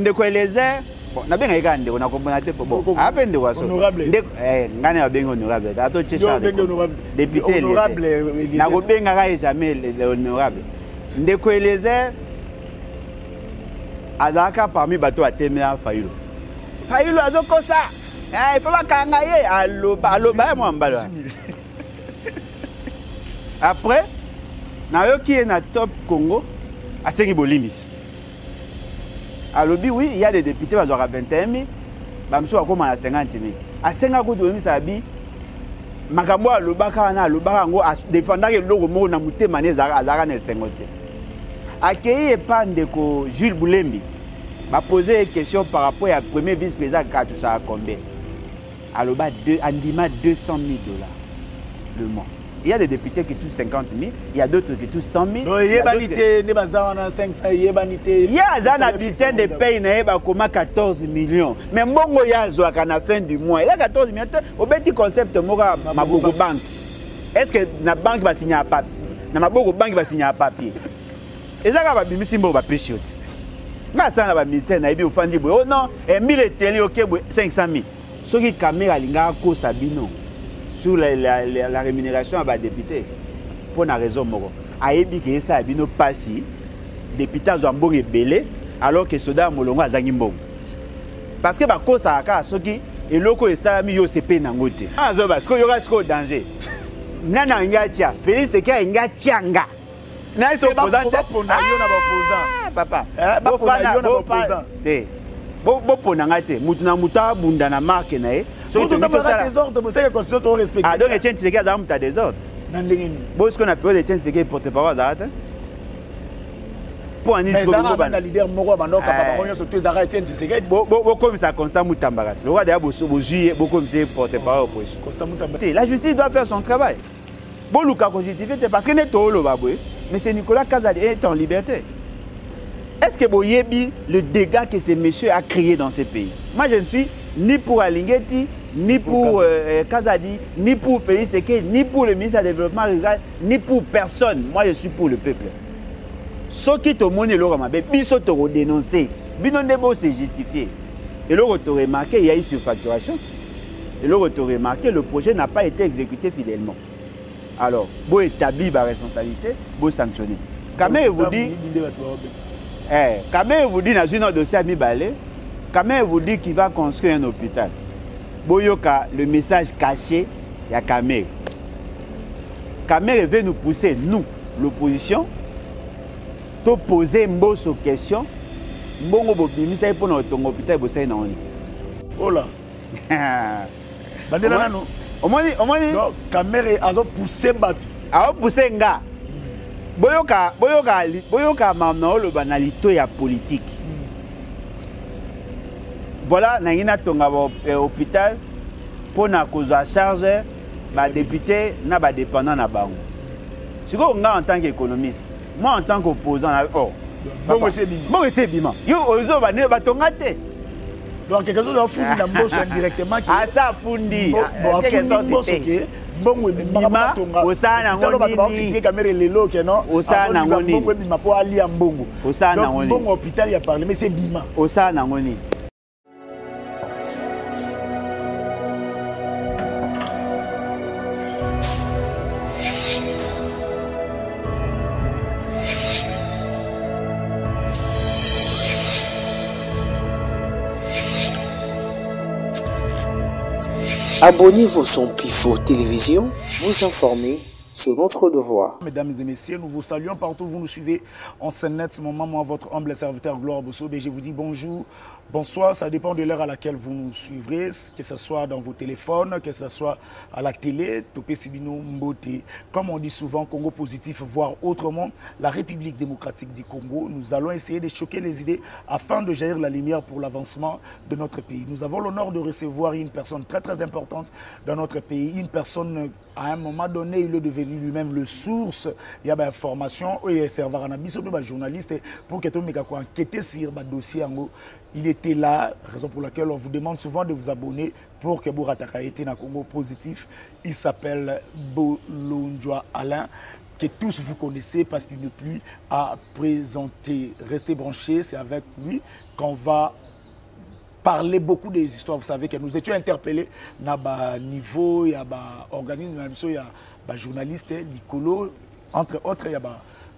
ndeko Eliezer bon na benga eka ndeko na comprendre te bon ape ndeko so ndeko ngane ba benga honorable ato checha député honorable na ko benga ka jamais honorable ndeko Eliezer azaka parmi bato atemela Fayulu azokosa il faut bakanga ye aloba mo mbalo après na yo qui est na top Congo asengi bolimbisi alobi oui il y a des députés bazwaka 21 000 bamso akoma na 50 000 asenga ko bolimbisi abi makambo alobaka wana alobaka ngo défendaka eloko moko na mutema ne azaka na esengo te akei epa ndeko Jules Boulembi va poser une question par rapport à premier vice-président qui a combien. Alors, Andima 200 000 $. Le mois. Il y a des députés qui touchent 50 000, il y a d'autres qui touchent 100 000. Non, il y a des députés qui touchent 500 000, il y a des habitants de pays qui 14 millions. Mais Mbongo Yazo à la fin du mois, il y a 14 millions. Au petit concept, ma banque. Est-ce que la banque va signer un papier? La banque va signer un papier. Et ça va bien si va pêcher. Na ça va ministère na ibi ofandi boy. Oh non, 1000 télé OK 500 000. Ce qui caméra linga ko sabino sur la rémunération à député pour une raison moko. Ayebi ke ça bino passi député zo mbongo belé alors que soda molongo azangi mbongo. Parce que ba ko ça ka soki eloko esalami yo sepe na ngote. Azo parce que yo reste au danger. Nana ngatia Félix Sekea ngatianga. Na iso opposant papa bopona te mutu na muta bunda na marque na ye so to ta désordre vous savez constitution to respecter ah donc Etienne Tshisekedi a muta désordre na ndenge ni bo ce qu'on appelle Etienne Tshisekedi porte-parole azata pour anis ko ba na leader moko ba ndoka papa konyo so to ezara Etienne Tshisekedi bo comme ça Constant Mutamba le roi d'ailleurs bo juillet bo comme c'est porte-parole opposition Constant Mutamba la justice doit faire son travail bo luka ko justifier parce que ne to lo ba boy mais c'est Nicolas Kazadi est en liberté. Est-ce que vous voyez le dégât que ce monsieur a créé dans ce pays? Moi, je ne suis ni pour Alingeti, ni pour Kazadi, ni pour Félix Sekea, ni pour le ministre du Développement rural, ni pour personne. Moi, je suis pour le peuple. Ce qui te montre le ramabe, biso te redénoncer, binondebo c'est justifié. Et le retour remarqué, il y a eu surfacturation. Et le retour remarqué, le projet n'a pas été exécuté fidèlement. Alors, vous établir la responsabilité, vous sanctionner. Quand même, vous dit, quand même, vous dit dans une autre dossier à Mibalé, quand même, vous dit qu'il va construire un hôpital. Boyoka, le message caché, il y a Kamer. Kamer veut nous pousser, nous, l'opposition, de poser une bonne question. Bongo bobimisa pour notre hôpital, vous savez, non. Oh là. Bandela nano. Omoni non Kamer a poussé batu. A poussé nga. Boyoka mamna lo banalito ya politique. Voilà, na tonga hôpital pour na cause à charge ba député na ba dépendant na bango. Siko nga en tant qu'économiste, moi en tant qu'opposant oh. Bon c'est bima. Bon c'est bima. Yo ozo ba ne ba tonga te. Donc quelque chose de fundi na mboso indirectement qui ah ça fundi. Bon fundi bongo bima osana ngoni ni Kamer lelo ke non osana ngoni bongo bima po ali ya mbongo osana ngoni bongo hôpital ya parler mais c'est bima osana ngoni. Abonnez-vous sur Pifo Télévision, vous informer sur notre devoir. Mesdames et messieurs, nous vous saluons partout où vous nous suivez. En scène net, ce moment, moi, votre humble serviteur Gloire Bosso, je vous dis bonjour, bonsoir, ça dépend de l'heure à laquelle vous nous suivrez, que ce soit dans vos téléphones, que ce soit à la télé, Topé Sibino Mbote. Comme on dit souvent, Congo positif, voire autrement, la République démocratique du Congo, nous allons essayer de choquer les idées afin de jaillir la lumière pour l'avancement de notre pays. Nous avons l'honneur de recevoir une personne très très importante dans notre pays, une personne, à un moment donné, il est devenu lui-même le source, il y a des informations, et serveur en abyss, journaliste, pour que tout le monde enquêter sur le dossier. Il était là, raison pour laquelle on vous demande souvent de vous abonner pour que vous rattrapiez dans Congo positif. Il s'appelle Bolonjoa Alain. que tous vous connaissez parce qu'il n'est plus à présenter. Restez branchés, c'est avec lui qu'on va parler beaucoup des histoires. Vous savez que nous étions interpellés dans le niveau, il y a organisme, il y a journaliste, Nicolo, entre autres, il y a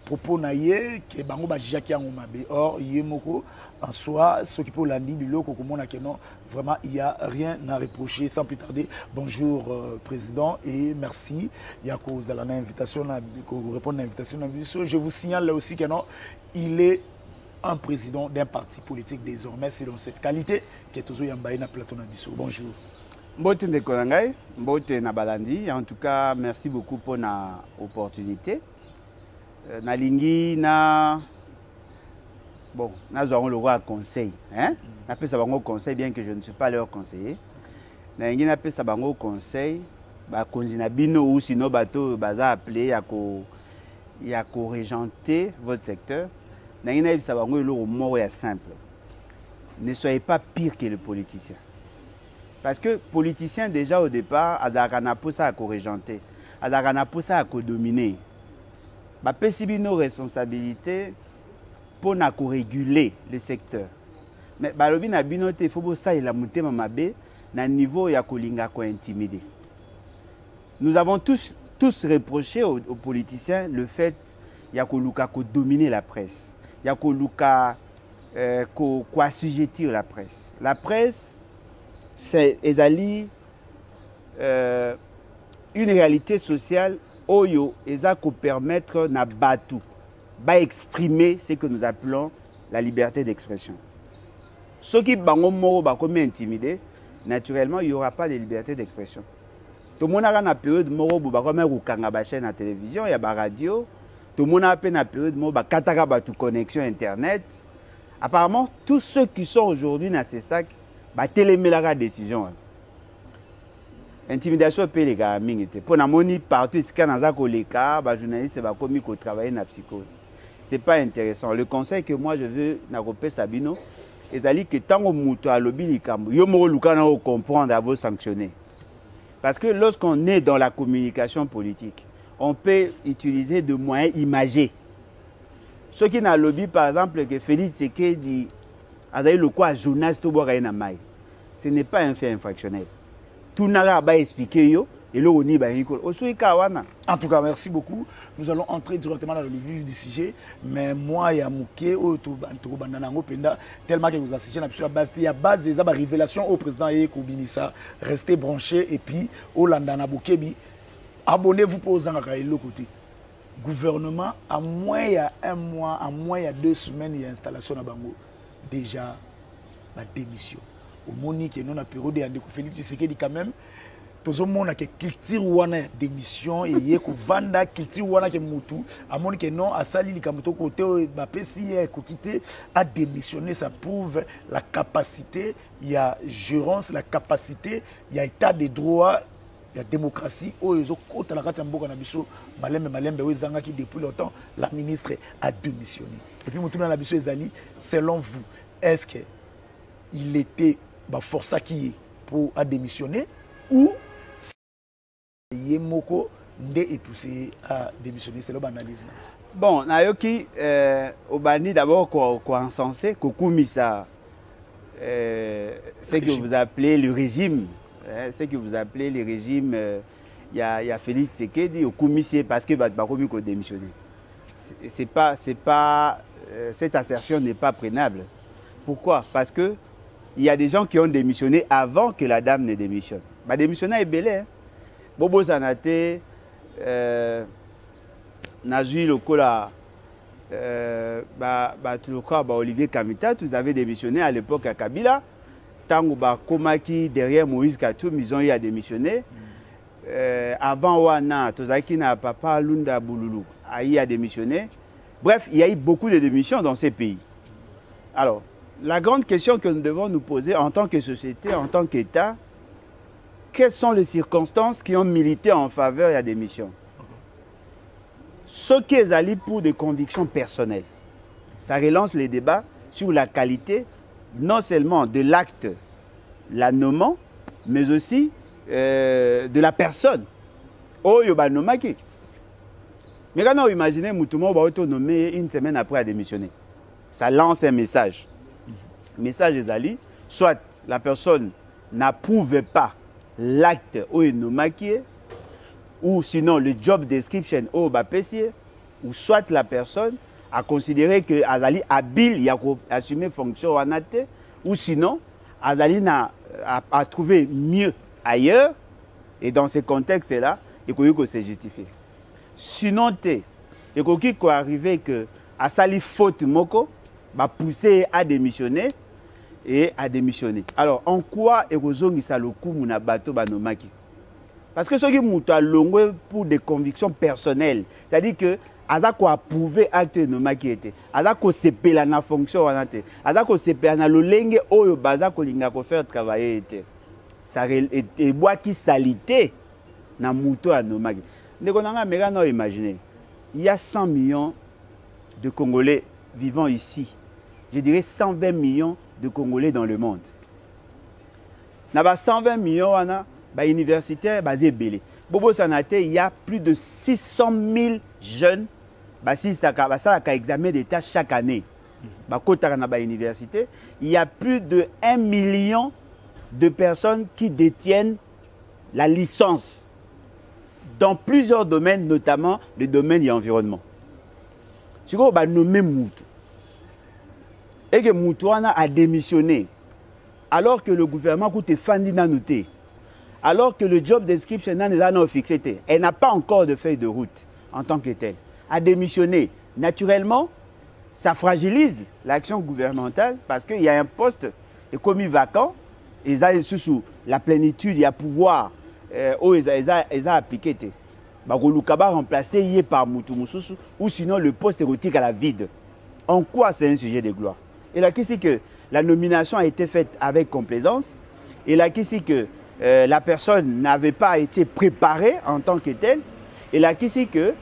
propos naïe que bango ba jaki en mabe. Or, yemoko en soi, ce qui peut l'andi biloko comme on a que non, vraiment il n'y a rien à reprocher. Sans plus tarder, bonjour président et merci. Il y a cause à l'invitation, pour répondre à l'invitation. Je vous signale là aussi que non, il est un président d'un parti politique désormais. C'est dans cette qualité que toujours Yambaye na plateau Nabiso. Bonjour. Mbote Ndekolangay, Mbote Nabalandi. En tout cas, merci beaucoup pour l'opportunité. Nalingi na bon, nous avons le roi à conseil, hein? N'appelle ça bango conseil bien que je ne suis pas leur conseiller. Nalingi n'appelle ça bango conseil, bah konzina bino ou sinon bateau baza appelé à co-régenter votre secteur. Nalingi n'appelle ça bango le mot est simple. Ne soyez pas pire que le politicien. Parce que politicien déjà au départ, azakana pour ça à co-régenter, azakana pour ça à co-dominer. Bah, pesibi nos responsabilités pour réguler le secteur. Mais bah, lobi na binote il faut ça il a monté mamabe na niveau ya kolinga ko intimider. Nous avons tous reproché aux politiciens le fait ya koluka ko dominer la presse, ya koluka ko assujettir la presse. La presse c'est ezali une réalité sociale. Oyo, eza ko permettre na batu ba exprimer ce que nous appelons la liberté d'expression. Ceux qui bango moro ba comme intimidé, naturellement il y aura pas de liberté d'expression. Tout le monde a na période moro ba comme rukanga ba chaîne à télévision, il y a ba radio, tout le monde a na période moro ba kataka ba tout connexion internet. Apparemment tous ceux qui sont aujourd'hui dans ces sacs ba télémélara décision. Intimidation peut les gars mingi pour na moni partout ici quand dans koleka ba journaliste ba komi ko travailler na psychose. C'est pas intéressant. Le conseil que moi je veux na kopé Sabino ezali que tango muto alobi likambo yo mo luka na comprendre à vous sanctionner. Parce que lorsqu'on est dans la communication politique, on peut utiliser de moyens imagés. Ceux qui n'a lobby par exemple que Félix Tshisekedi a d'ailleurs le quoi journaliste to boka na mai. Ce n'est pas un fait infractionnel. Tout n'a pas expliqué yo et là on y va. En tout cas, merci beaucoup. Nous allons entrer directement dans le vif du sujet. Mais moi, il y a Mouké, tellement que vous assistez il y a base des révélations au président Koubinissa. Restez branchés et puis au Landana Boukébi, abonnez-vous pour le côté. Gouvernement, à moins il y a un mois, à moins il y a 2 semaines, il y a installation à Bango. Déjà, la démission. Au Monique et non à période de Félix Tshisekedi quand même tout le monde a que culture wana démission et y ko vanda culture wana que mutu à Monique non à sali li kamoto côté ba pesi ko quitter à démissionner. Ça prouve la capacité, il y a gérance, la capacité, il y a état de droit, il y a démocratie oyo kota la kati mboka na biso malembe wezanga qui depuis longtemps la ministre a démissionné. Et puis mutu na biso ezali selon vous est-ce que il était force qui pour démissionner ou Yemoko est poussé à démissionner? C'est l'analyse. Bon, Nayoki, Obani d'abord quoi encensé, Kokumisa, c'est que vous appelez le régime, c'est que vous appelez le régime, il y a Félix Tshisekedi, Kokumisi parce que Bakomi ko démissionné. C'est pas, cette assertion n'est pas prénable. Pourquoi? Parce que il y a des gens qui ont démissionné avant que la dame ne démissionne. Bah, démissionner est belé. Hein? Bobo Sanate, Nazui Lokola, Olivier Kamita, vous avez démissionné à l'époque à Kabila. Tango Komaki, derrière Moïse Katoum, ils ont eu à démissionner. Avant Wana, Tozaki na Papa Lunda Bouloulou a eu à démissionner. Bref, il y a eu beaucoup de démissions dans ces pays. Alors, la grande question que nous devons nous poser en tant que société, en tant qu'État, quelles sont les circonstances qui ont milité en faveur de la démission? Ce qui est allé pour des convictions personnelles. Ça relance les débats sur la qualité, non seulement de l'acte, la nommant, mais aussi de la personne. Oh, yoba nomaki. Mais quand on imagine Moutouma va autonomé une semaine après à démissionner, ça lance un message. Le message est Ali, soit la personne n'approuve pas l'acte où il nous maquille, ou sinon le job description au Bapessier, ou soit la personne a considéré que Azali habile, il a assumé fonction en athée, ou sinon Azali a trouvé mieux ailleurs, et dans ce contexte-là, il faut que c'est justifié. Sinon, il faut arriver que Asali faute moko, va pousser à démissionner et à démissionner. Alors, en quoi Erozongi Saloku Mouna Bato Banomaki? Parce que ce qui est longue pour des convictions personnelles, c'est-à-dire que Azako a prouvé acte Nomaki était. Azako sepe la fonction wanate. Azako sepe na lolenge oyo bazako linga ko faire travailler était. Ça et bois qui salité na muto à Nomaki. Ndeko nanga mega no imaginer. Il y a 100 millions de Congolais vivant ici. Je dirais 120 millions de Congolais dans le monde. Naba 120 millions wana ba universitaires basé belé. Bobo Sanate, il y a plus de 600 000 jeunes qui ont examen d'État chaque année. Il y a plus de 1 million de personnes qui détiennent la licence dans plusieurs domaines, notamment le domaine de l'environnement. Si vous avez nommé Moutou, et que Moutou a démissionné, alors que le gouvernement coûte fandi na noté, alors que le job description n'a fixé, elle n'a pas encore de feuille de route en tant que telle. A démissionné, naturellement, ça fragilise l'action gouvernementale parce qu'il y a un poste commis vacant, et sous la plénitude, il y a pouvoir où ils ont appliqué. Bagolukaba remplacé par Moutou Moussoussou, ou sinon le poste érotique à la vide. En quoi c'est un sujet de gloire? Et là, qu'ici que la nomination a été faite avec complaisance, et là, qu'ici que la personne n'avait pas été préparée en tant que telle, et là, qu'ici que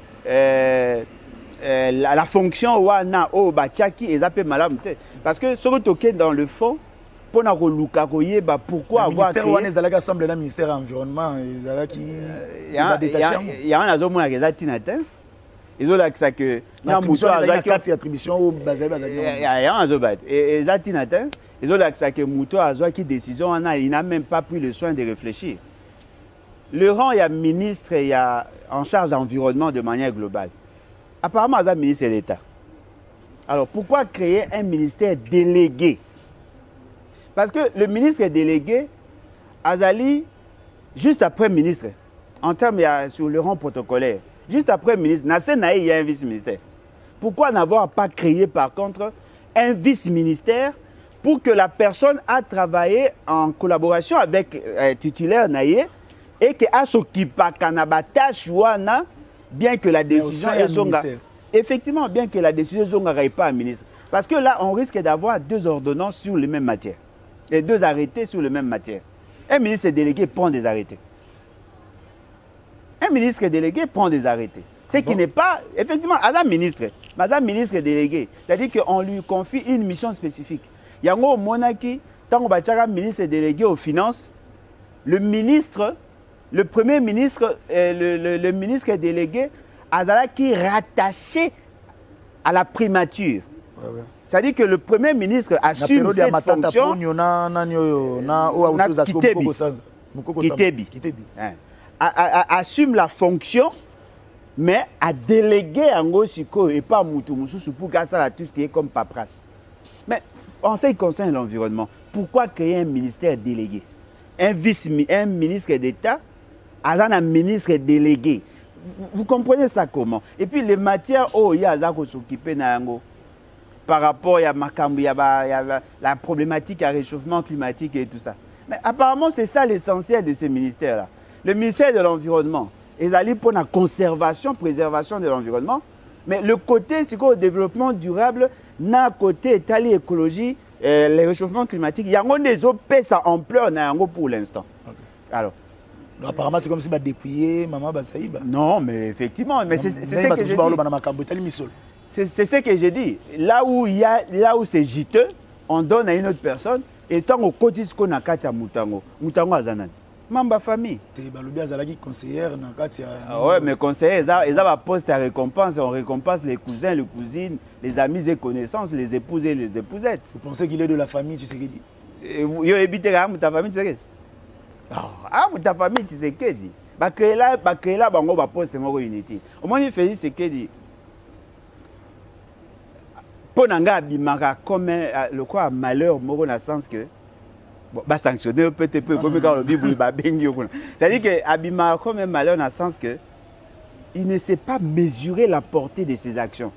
la fonction wana o bachaki et zappé malam parce que ce que dans le fond pour na koluka koyeba pourquoi avoir créé le ministère wana semble le ministère environnement qui il y a un azomona que zatinata ils ont accès que na muso azaki quatre attributions au bazali il y a un azobat et zatinata ils ont accès que muto azaki décision il n'a même pas pris le soin de réfléchir. Le rang il y a ministre il y a en charge d'environnement de manière globale. Apparemment, il y a un ministère d'État. Alors, pourquoi créer un ministère délégué? Parce que le ministre est délégué, Azali, juste après ministre, en termes sur le rang protocolaire, juste après ministre, il y a un vice-ministère. Pourquoi n'avoir pas créé, par contre, un vice-ministère pour que la personne a travaillé en collaboration avec titulaire Naye et qu'elle s'occupe pas tâche wana, bien que la décision est zonga. Effectivement, bien que la décision zonga n'aille pas à ministre. Parce que là, on risque d'avoir deux ordonnances sur les mêmes matières. Et deux arrêtés sur les mêmes matières. Un ministre délégué prend des arrêtés. Un ministre délégué prend des arrêtés. Ce qui n'est pas, effectivement, à la ministre délégué. C'est-à-dire qu'on lui confie une mission spécifique. Il y a un monarchie, tant qu'on va ministre délégué aux finances, le ministre, le premier ministre, le ministre délégué, Azala qui est rattaché à la primature. Ouais. C'est-à-dire que le premier ministre assume cette fonction. Assume la fonction, mais a délégué en Gosiko et pas Moutou Moussoussou pour qu'à ça tout ce qui est comme paperasse. Mais en ce qui concerne l'environnement, pourquoi créer un ministère délégué? Un ministre d'État, un ministre délégué. Vous comprenez ça comment? Et puis les matières où il y a s'occuper par rapport à la problématique à réchauffement climatique et tout ça. Mais apparemment, c'est ça l'essentiel de ces ministères-là. Le ministère de l'Environnement, ils allaient pour la conservation, préservation de l'environnement. Mais le côté, c'est quoi, le développement durable, n'a côté Italie écologie, le réchauffement climatique, il y a des autres pèses à ampleur pour l'instant. Okay. Alors. Donc, apparemment, c'est comme si dépouiller maman Basaïba. Non, mais effectivement, mais c'est ce que je dis. C'est ce que j'ai dit. Là où c'est juteux, on donne à une autre personne, et tant qu'on cotise qu'on a katia Moutango, Moutango Azanan. Membre famille. Tu es conseillère dans oui, mais conseiller, ils ont un poste à récompense. On récompense les cousins, les cousines, les amis et connaissances, les épouses et les épousettes. Vous pensez qu'il est de la famille, tu sais qu'il dit? Vous habitez à ta famille, tu sais qu'il ah, ta famille, tu sais qu'il dit. Bah, créer là, on va poster mon unité. Au moins, il fait ce qu'il dit. Pour n'anga bimaka comme le quoi malheur, moi, dans le sens que bon, bah sanctionner peut-être peu comme quand le Bible va bengi. C'est-à-dire que abimaka comme malheur dans le sens que il ne sait pas mesurer la portée de ses actions.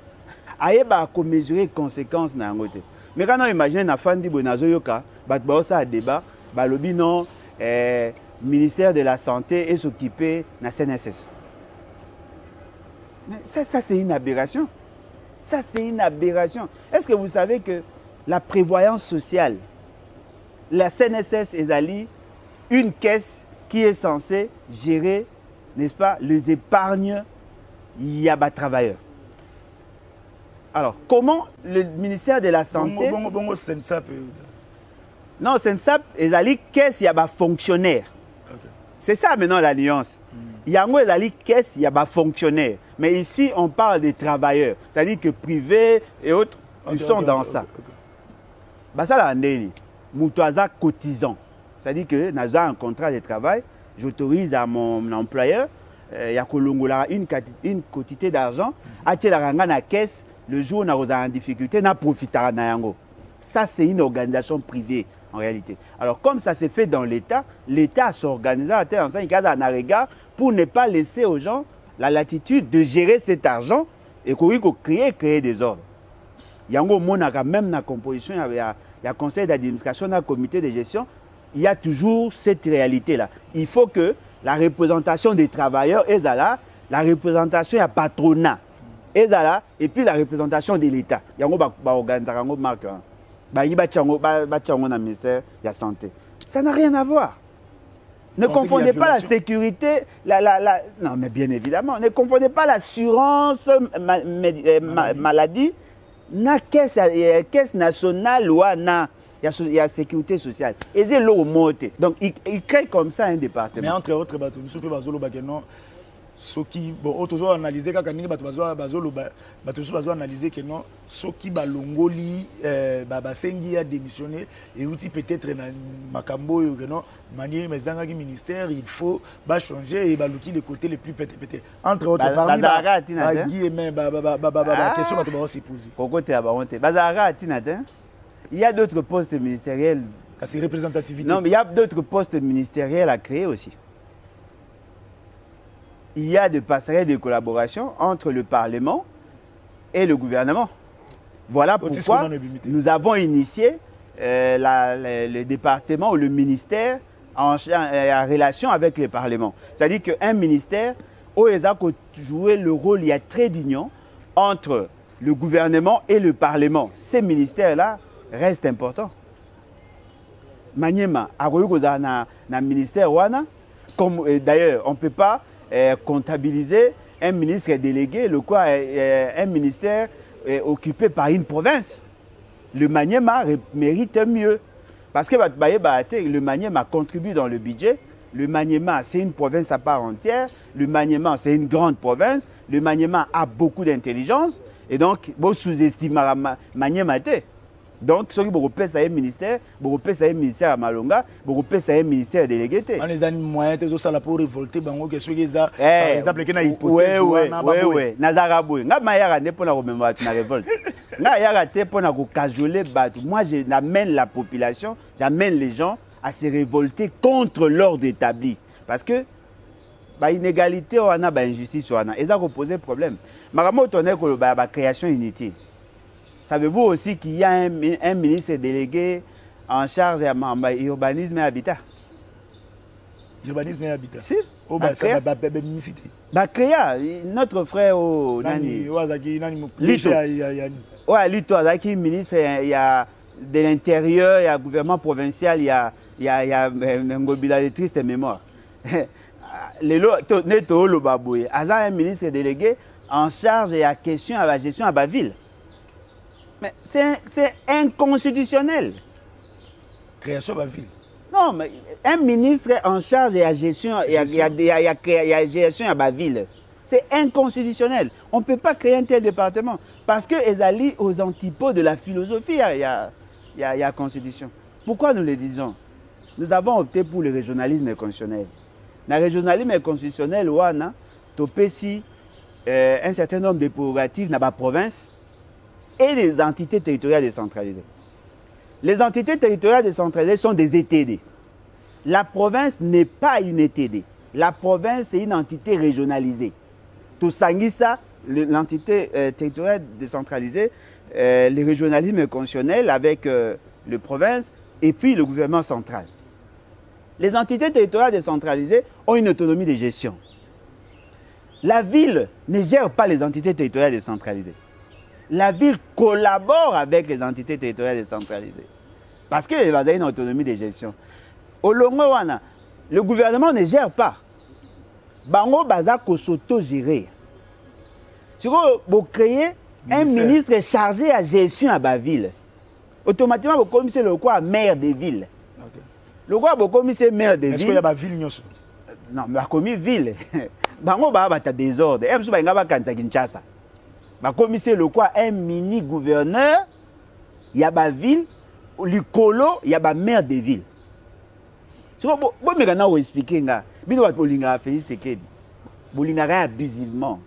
Aïe bah qu'on mesurer les conséquences dans le côté. Mais quand on imagine na fandi bonazo yoka, bah ça débat, bah le non ministère de la santé et s'occuper de la CNSS. Mais ça c'est une aberration. Ça, c'est une aberration. Est-ce que vous savez que la prévoyance sociale, la CNSS est une caisse qui est censée gérer, n'est-ce pas, les épargnes yaba travailleurs. Alors, comment le ministère de la Santé... Non, Sensap est caisse yaba fonctionnaire. Okay. C'est ça maintenant la nuance. Yango est caisse yaba fonctionnaire. Mais ici, on parle des travailleurs. C'est-à-dire que privés et autres, ils sont dans ça. Bah ça, là, Moutouaza cotisant. C'est-à-dire que dans un contrat de travail, j'autorise à mon employeur, il y a une quantité d'argent, à la caisse, le jour où on est en difficulté, on profitera. Ça, c'est une organisation privée, en réalité. Alors, comme ça s'est fait dans l'État, l'État s'organise à un regard pour ne pas laisser aux gens la latitude de gérer cet argent et créer des ordres. Il y a même dans la composition, il y a conseil d'administration, dans le comité de gestion, il y a toujours cette réalité-là. Il faut que la représentation des travailleurs est là, la représentation du patronat est là, et puis la représentation de l'État. Il y a une organisation marque. Il y a un ministère de la Santé. Ça n'a rien à voir. Ne confondez pas la sécurité, non mais bien évidemment, ne confondez pas l'assurance maladie, na caisse nationale ou na il y a sécurité sociale. Et c'est l'eau monte. Donc il crée comme ça un département. Mais entre autres, nous sommes pas ce qui bon toujours analyser quand ningi bato bazo analyser que non ce qui balongoli basengi a démissionné et outil peut-être na makambo que non manier mais zanga qui ministère il faut changer et baluki les côtés les plus pété entre autres parmi Guy et mais question bato ba se poser côté à baronte bazara tinata il y a d'autres postes ministériels c'est représentativité. Non mais il y a d'autres postes ministériels à créer aussi. Il y a des passerelles de collaboration entre le Parlement et le gouvernement. Voilà pourquoi nous avons initié le département ou le ministère en relation avec le Parlement. C'est-à-dire qu'un ministère où il a joué le rôle, il y a trait d'union entre le gouvernement et le Parlement. Ces ministères-là restent importants. Maniema, na ministère wana, comme d'ailleurs on ne peut pas comptabiliser un ministre délégué, le quoi un ministère occupé par une province. Le Maniema mérite mieux. Parce que le Maniema contribue dans le budget. Le Maniema, c'est une province à part entière. Le Maniema, c'est une grande province. Le Maniema a beaucoup d'intelligence. Et donc, vous sous-estimez Maniema. Donc, ce qui est un ministère, un ministère à Malonga, un ministère délégué. On les a moyens de pour révolter, par exemple, qui a hypothèse. Oui. Nazaraboué. Nga mayara ne pour la remémorer na révolte. Nga yara te pour na cajoler battu. Moi, j'amène la population, j'amène les gens à se révolter contre l'ordre établi. Parce que, inégalité, on a injustice, on a. Et ça pose problème. Maramo tonne que la création inutile. Savez-vous aussi qu'il y a un ministre délégué en charge de l'urbanisme et habitat? Urbanisme et habitat. Si. Notre frère Lito. Oui, Lito, ministre de l'Intérieur, il y a le gouvernement provincial, il y a une triste mémoire. Un ministre délégué en charge de la question de la gestion de la ville. Mais c'est inconstitutionnel. Création de la ville. Non, mais un ministre en charge de la gestion, il y a gestion à la ville. C'est inconstitutionnel. On ne peut pas créer un tel département parce qu'ils allient aux antipodes de la philosophie. Il y a la constitution. Pourquoi nous le disons? Nous avons opté pour le régionalisme constitutionnel. Dans le régionalisme constitutionnel, on a un certain nombre de prérogatives dans la province et les entités territoriales décentralisées. Les entités territoriales décentralisées sont des ETD. La province n'est pas une ETD. La province est une entité régionalisée. Tout ça, l'entité territoriale décentralisée, le régionalisme constitutionnel avec les provinces et puis le gouvernement central. Les entités territoriales décentralisées ont une autonomie de gestion. La ville ne gère pas les entités territoriales décentralisées. La ville collabore avec les entités territoriales décentralisées. Parce qu'elle a une autonomie de gestion. Au Longowana, le gouvernement ne gère pas. Bango baza ko s'auto-gérer. Si vous créez un ministre chargé à gestion à la ville, automatiquement vous commissaire le quoi maire de ville. Le quoi vous commissaire maire de ville. Est-ce qu'il y a la ville? Non, mais commis ville. Bango ba ta désordre. Et vous ba kanza Kinshasa. Ba commissaire le quoi un mini gouverneur, il y a la ville, le colo, il y a la maire de ville. Si vous me expliquer nga, bino wat bolinga Félix Tshisekedi. Bolinga abusivement.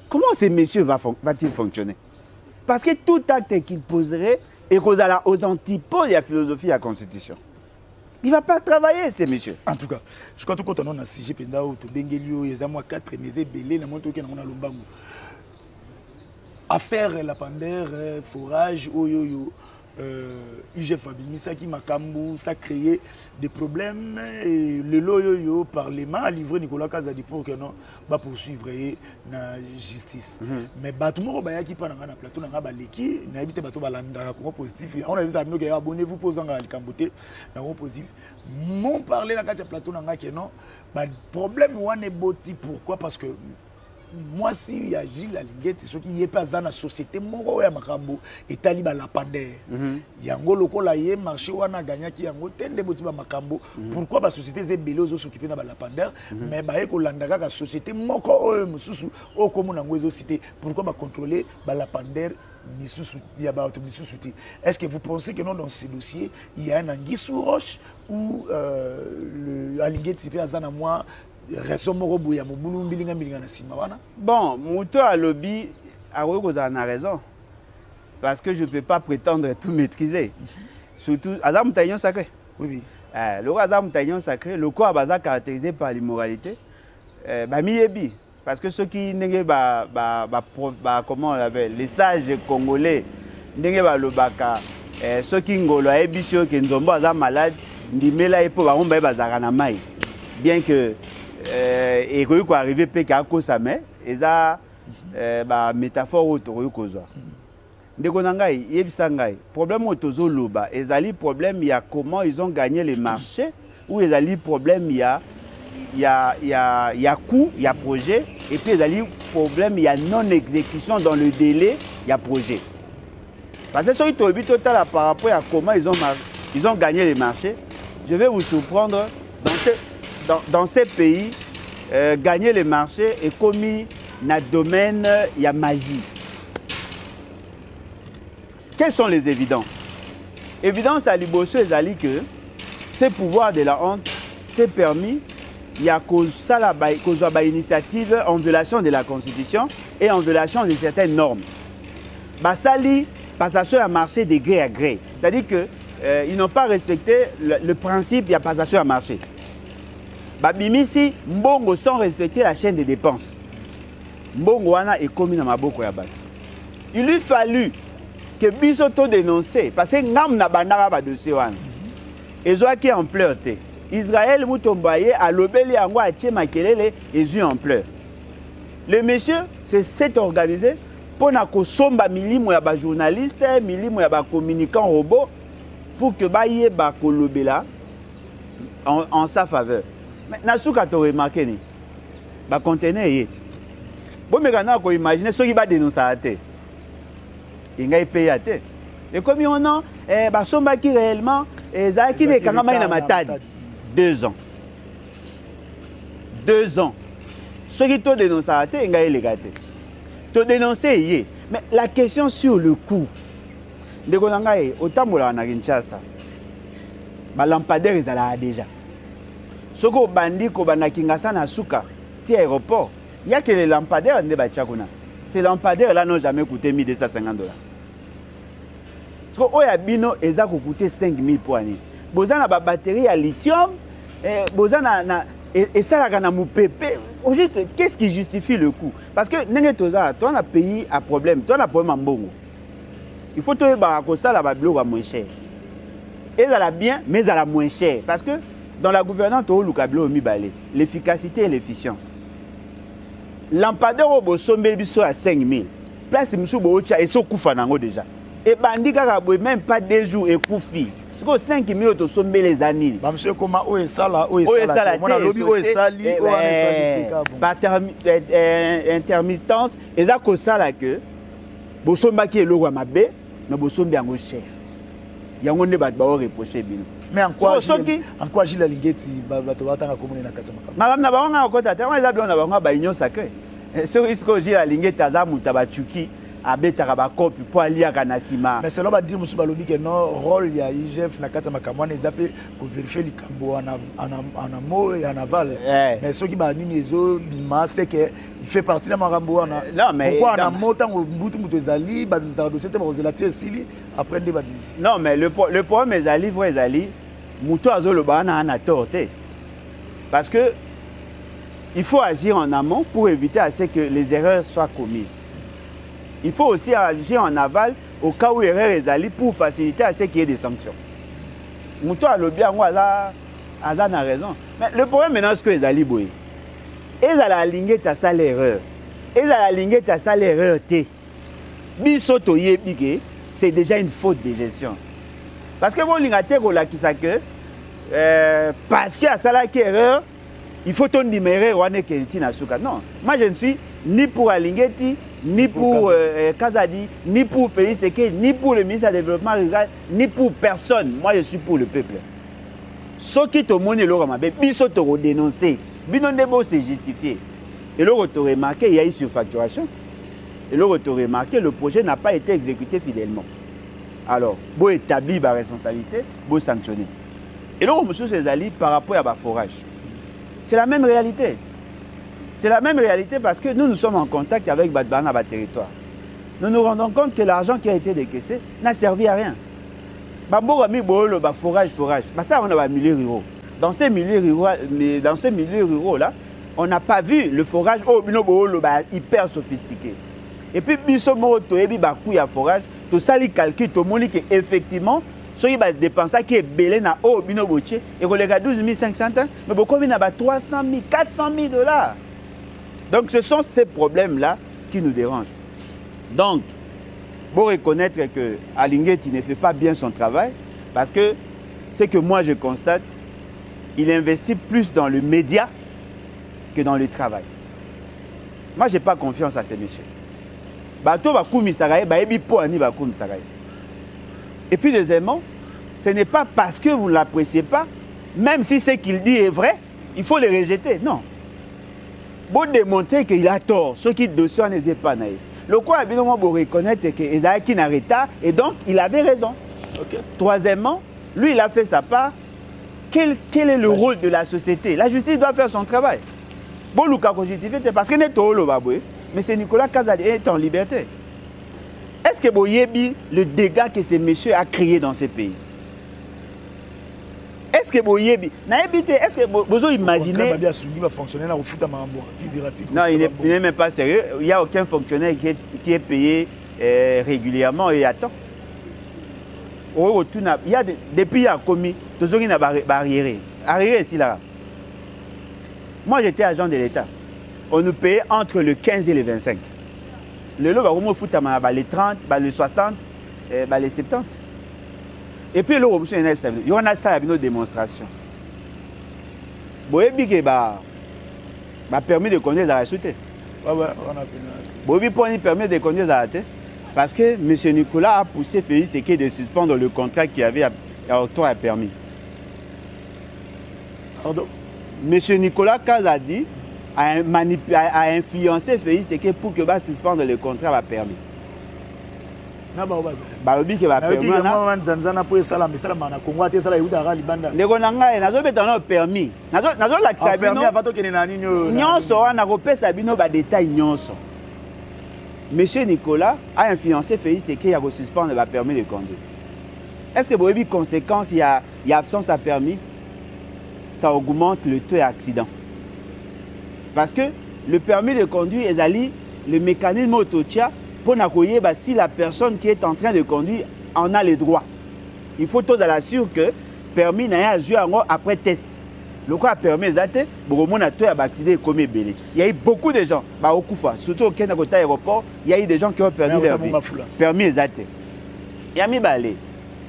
Comment ces messieurs va-t-il fonctionner? Parce que tout acte qu'il poserait est aux antipodes de la philosophie de la Constitution. Il ne va pas travailler, ces messieurs. En tout cas, je crois que quand on a un sujet, il y a 4 mais belé, la moto qui est dans le affaire la pandère, forage, UGF Abimisa qui m'a ça a créé des problèmes et le loyo parlement a livré Nicolas Kazadi pour que non va poursuivre la justice. Mais bateau qui parle dans le plateau na baleki na habité bateau balanda comment positif on a vu ça que abonnez-vous posant à Camboté na positif mon parler dans le plateau na que non problème ou est boti pourquoi parce que moi si il y a Gilles Alinguette ce qui est pas dans la société moko ya makambo etali ba la pandère yango lokola ye marché wana gagna ki yango tende boti ba makambo pourquoi ba société zebele ozo s'occuper na ba la pandère mais ba e ko landaka ka société moko oyo mususu o komona ngwezo cité pourquoi ba contrôler ba la pandère misusu ya ba auto misusu ti est-ce que vous pensez que non dans ce dossier il y a un anguille sous roche ou le Alinguette si peut azana moi. Bon, Mouto à lobby a raison. Parce que je ne peux pas prétendre tout maîtriser. Surtout, Azam Taillon sacré. Oui. Le Azam Taillon sacré, le corps est caractérisé par l'immoralité. Parce que ceux qui n'ont comment on l'appelle, les sages congolais, ceux qui n'ont pas malade, bien que et quand arrivé peka ko samé eza ba métaphore autour koza ndeko nangai yebisa ngai problème otozo loba ezali problème il y a comment ils ont gagné les marchés ou ezali problème il y a coût il y a projet et puis ezali problème il y a non exécution dans le délai il y a projet parce que sur tobi total par rapport à comment ils ont gagné les marchés je vais vous surprendre dans ces pays, gagner les marchés est commis dans le domaine il y a magie. Quelles sont les évidences? Évidence à Liboso et Zali que ces pouvoirs de la honte, c'est permis, il y a cause initiative en violation de la Constitution et en violation de certaines normes. Basali, passation à marché de gré à gré. C'est-à-dire qu'ils n'ont pas respecté le principe, il y a passation à marché. Babimisi, Mbongo sans respecter la chaîne de dépenses. Mbongo wana est commis dans maboko ya bato. Il lui fallu que Bisoto dénonce parce que ngam na bandara ba dossier wana. Ezoa qui en pleurs te. Israël Moutombaye a lobeli yango a tie makelele ezu en pleurs. Le monsieur s'est organisé pour na ko somba milimo ya ba journaliste, milimo ya ba communicant robot pour que ba yé ba kolobela en sa faveur. Mais si vous avez remarqué, le conteneur est. Si vous imaginez ceux qui vont dénoncer à terre, ils vont payer à terre. Et comme on a, qui réellement, Et ça qui est quand même à Matadi. 2 ans. 2 ans. Ce qui te dénonce à te, il y a te dénoncer. Mais la question sur le coût. De Golangaï, autant que la Kinshasa, les lampadaires sont déjà. Ce que bandi ko bana Kinshasa na suka, ti aéroport, il y a que les lampadaires ne ba tchakuna. Ces lampadaires là n'ont jamais coûté $1250. Parce que Oyabino ils ont coûté 5000 pour année. Bozan na ba batterie à lithium, bozan na et ça là na moupépé. Juste qu'est-ce qui justifie le coût? Parce que n'engé toza, toi na pays à problème, toi na problème en bongo. Il faut que ça la bablo moins cher. Et ça la bien, mais ça la moins cher. Parce que dans la gouvernance, l'efficacité et l'efficience. Lampadaire au Bosombe à 5000. Place Moussoubocha et Sokoufanango déjà. Et Bandika même pas 2 jours et Koufi. Parce que 5000 au sommet les années. Monsieur, comment est ça là? Où est ça là? Par intermittence, et ça que ça là que Bosomba qui est le roi Mabé, mais Bosomba est cher. Il y a un débat qui va reprocher. Mais en quoi Gilles Alingeti va attendre à communiquer dans Katsamaka? Madame Nabaronga a côté, on a bien Nabaronga union sacrée. Ce risque que Gilles Alingeti a Mutabachuki a Betaraba copie pour aller à Kanasima. Mais c'est là que dire Moussa Balobi que non rôle il y a IGF na Katsamaka moi les appels pour vérifier les cambo en amont et en aval. Mais ceux qui va nini zo bima c'est que il fait partie de Marambo na. Non mais pourquoi en montant au Mbutu Mutezali ba mza dossier te ba relatier sili après débat. Non mais le problème est Ali vrai Zali Muto azolo ba na torté. Parce que il faut agir en amont pour éviter à ce que les erreurs soient commises. Il faut aussi agir en aval au cas où erreur est allée pour faciliter à ce qu'il y ait des sanctions. Muto a le bien, moi, Azan a raison. Mais le problème maintenant, c'est que les allés boy. Et à la ligne, tu as ça l'erreur. Et à la ligne, tu as ça l'erreur. Bisoto yebike, c'est déjà une faute de gestion. Parce que bon, l'ingate qui ça que parce qu'il y a ça là qui est erreur, il faut ton numéro ou non, moi je ne suis ni pour Alingeti, ni pour Kazadi, ni pour Félix Eke, ni pour le ministre du Développement rural, ni pour personne. Moi je suis pour le peuple. Ce qui te montre le ramabe, biso te redénoncer, binondebo c'est justifié. Et le retour remarqué, il y a eu surfacturation. Et le retour remarqué, le projet n'a pas été exécuté fidèlement. Alors, vous établir la responsabilité, vous sanctionner. Et là, monsieur Césali, par rapport à la forage, c'est la même réalité. C'est la même réalité parce que nous sommes en contact avec Badbana, notre territoire. Nous nous rendons compte que l'argent qui a été décaissé n'a servi à rien. Bambo a mis le forage. Ça, on a milieux ruraux. Dans ces milieux ruraux là, on n'a pas vu le forage hyper sophistiqué. Et puis, bisomo toebi bakou ya forage, tout ça les calcul, tout le monde qui effectivement, ceux qui dépensent qui est belé na o bino boché, et qu'on les a 12 500, mais beaucoup n'a pas 300 000, 400 000 $. Donc ce sont ces problèmes-là qui nous dérangent. Donc, pour reconnaître que Alingeti ne fait pas bien son travail, parce que ce que moi je constate, il investit plus dans le média que dans le travail. Moi, je n'ai pas confiance à ces messieurs. Et puis deuxièmement, ce n'est pas parce que vous ne l'appréciez pas, même si ce qu'il dit est vrai, il faut le rejeter. Non. Pour démontrer qu'il a tort, ceux qui dossiers n'étaient pas naïfs. Le quoi, évidemment, pour reconnaître qu'Esaïe n'a pas et donc il avait raison. Okay. Troisièmement, lui, il a fait sa part. Quel est le rôle de la société? La justice doit faire son travail. Bon, Lucas, parce que n'est pas le mais c'est Nicolas Kazadi est en liberté. Est-ce que vous voyez le dégât que ces messieurs ont créé dans ces pays? Est-ce que vous voyez est-ce que vous imaginez... Non, il n'est même pas sérieux. Il n'y a aucun fonctionnaire qui est payé régulièrement et à temps. Il y a depuis il y a commis, tous ceux qui n'ont pas arriéré. Arriéré ici là. Moi j'étais agent de l'État. On nous payait entre le 15 et le 25. Le lot, on fout les 30, les 60, les 70. Et puis, il y en a ça, une démonstration. Boyebi qui a permis de conduire la racheter. Boyebi permis de conduire la racheter. Parce que M. Nicolas a poussé Félix Eke de suspendre le contrat qu'il avait il y a octroi permis. Pardon? Monsieur Nicolas Kazadi a influencé Félix Tshisekedi pour que va suspendre le contrat va permis. Balobi que va permis. Ndeko nanga nazo betana permis. Nazo lakisa bino. Nyonso wana kopesa bino ba détail nyonso. Monsieur Nicolas a influencé Félix Tshisekedi à suspendre le permis de conduire. Est-ce que vous avez conséquence, il y a absence à permis? Ça augmente le taux d'accident. Parce que le permis de conduire est allé, le mécanisme autotia pour n'accueillir si la personne qui est en train de conduire en a les droits. Il faut tout assurer que le permis n'a pas joué après test. Le quoi permis exact, beaucoup de gens ont accident comme belé. Il y a eu beaucoup de gens, surtout au Kenya côté aéroport, il y a eu des gens qui ont perdu leur vie. Permis exact. Il y a mis balé.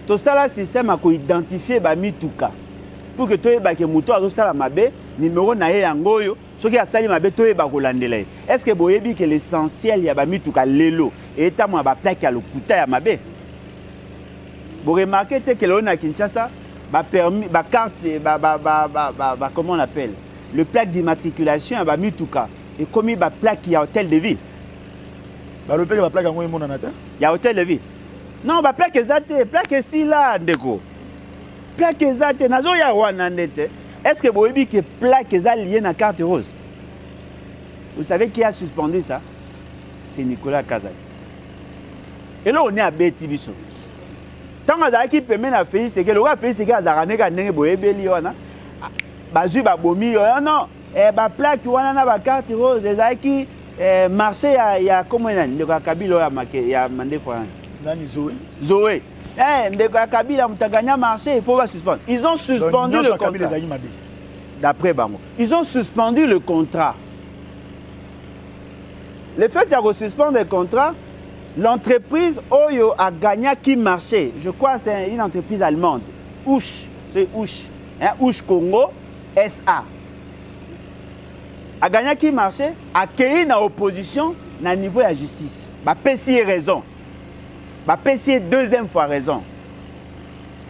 Tout ça là système a identifié ba mituka. Pour que tu aies que moto a ça la mabe numéro na yangoyo, ce qui a sali mabe tu aies ba kolandela. Est-ce que boyebi que l'essentiel y a ba mituka lelo et ta mo ba plaque à lokuta ya mabe. Vous remarquez que l'on a Kinshasa ba permis ba carte comment on appelle le plaque d'immatriculation ba mituka et comme ba plaque qui a hôtel de ville. Ba le plaque ba plaque yango mon anata. Il y a hôtel de ville. Non, ba plaque exacte, plaque si là ndeko. Plaque exacte nazo ya wana ndete. Est-ce que vous avez dit que plaque est liée à la carte rose? Vous savez qui a suspendu ça? C'est Nicolas Kazadi. Et là, on est à Bétibiso. Tant que vous avez fait, c'est que le roi fait ce qu'il a fait, c'est non, la plaque qui a la carte rose, c'est marché, il y a comment il y a Kabila, il y a Mandé Foran. Zoé. Kabila a marché, il faut suspendre. Ils ont suspendu le contrat. D'après Bango. Ils ont suspendu le contrat. Le fait de suspendre le contrat, l'entreprise Oyo a gagné qui marchait. Je crois que c'est une entreprise allemande. Ouch. C'est Ouch. Ouch Congo SA. A gagné qui marchait, a accueilli dans l'opposition dans le niveau de la justice. Bah, PCI raison. Bah, PCI deuxième fois raison.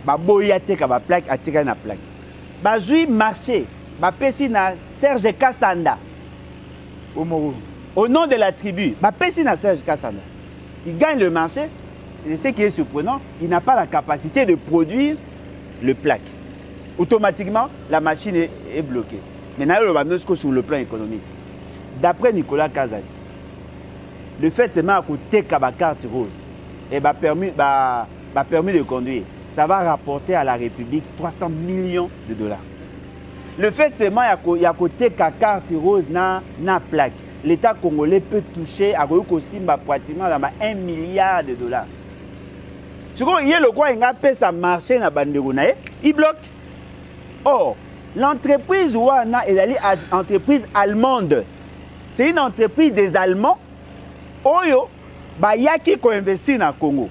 Bah, boyate ka ba plaque, a tiré na plaque. Bah, jui marché. Bah, PCI na Serge Kassanda. Au nom de la tribu. Bah, PCI na Serge Kassanda. Il gagne le marché. Et ce qui est surprenant, il n'a pas la capacité de produire le plaque. Automatiquement, la machine est bloquée. Maintenant, le Bandosco sur le plan économique. D'après Nicolas Kazadi, le fait seulement à côté de la carte rose et permis de conduire, ça va rapporter à la République 300 millions de dollars. Le fait seulement à côté de la carte rose na plaque, l'État congolais peut toucher à pratiquement 1 milliard de dollars. Ce qu'il y a le quoi, il a ça marché dans Bandegounaï, il bloque. Or, l'entreprise Ouana est une entreprise allemande. C'est une entreprise des Allemands. Oyo, yaki ko investir dans Congo.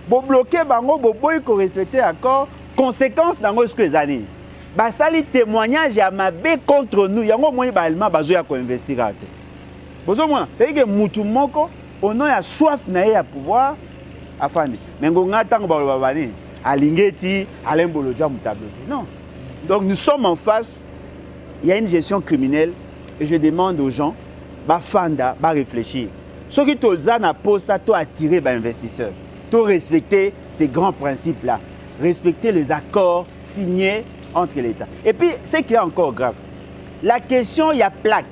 Bo bloquer bango, bo boy ko respecter accord. Conséquence dans ce que les années. Ba sali témoignage à mabe contre nous. Yango moyen ba allemand bazoya ko investir ate. Bozo moi, c'est que mutu moko ono ya soif na ya pouvoir afandi. Mengo ngata ngo ba bani alingeti alembolodja mutablo. Non. Donc nous sommes en face, il y a une gestion criminelle et je demande aux gens, fanda, réfléchir. Ce qui te pose ça, tu attirer les investisseurs, tu respecter ces grands principes-là, respecter les accords signés entre l'État. Et puis, ce qui est encore grave, la question, il y a plaque,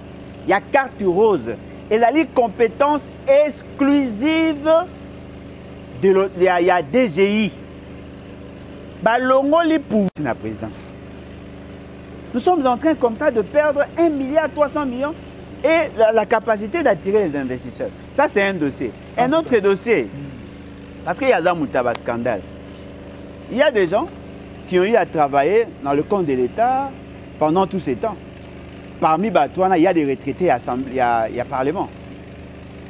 il y a carte rose, et la compétence exclusive de il y a DGI. Balongo li pour la présidence. Nous sommes en train comme ça de perdre 1,3 milliard et la capacité d'attirer les investisseurs. Ça, c'est un dossier. Un autre dossier, parce qu'il y a un scandale. Il y a des gens qui ont eu à travailler dans le compte de l'État pendant tous ces temps. Parmi Batouana, il y a des retraités à il y a Parlement.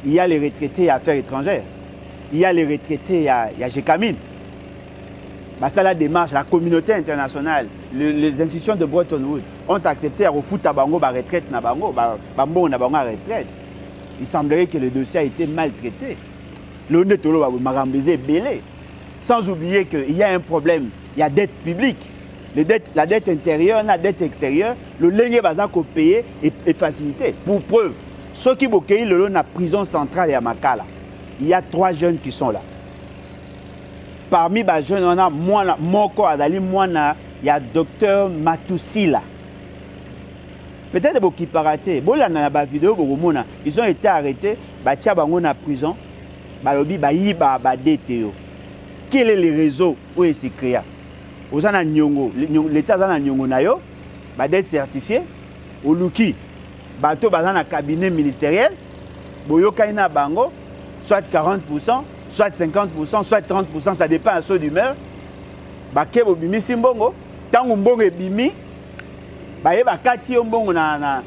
Il y a les retraités à Affaires étrangères. Il y a les retraités à Gécamine. Ça, la démarche, la communauté internationale, les institutions de Bretton Woods ont accepté à refouler Bango la retraite na Bango, Bango na Bango retraite. Il semblerait que le dossier a été maltraité. L'honnête Tolo va belé. Sans oublier qu'il y a un problème il y a dette publique. La dette intérieure, la dette extérieure, le linge baza ko payer et facilité. Pour preuve, ceux qui ont été dans la prison centrale à Makala, il y a 3 jeunes qui sont là. Parmi les jeunes, on a Moko Adali Mwana, il y a Docteur Matousila. Peut-être qu'ils ont raté. Bon, là, dans la vidéo, ils ont été arrêtés, ils ont été en prison, ils ont été quel est le réseau où ils se créent? L'État a un dette certifié, au Luki, bateau dans un cabinet ministériel, Boyokaina Bango, soit 40%, soit 50%, soit 30%, ça dépend à ceux d'humeur. Bakebo bimi simbongo, tango mbongo bimi, baye bakati mbongo na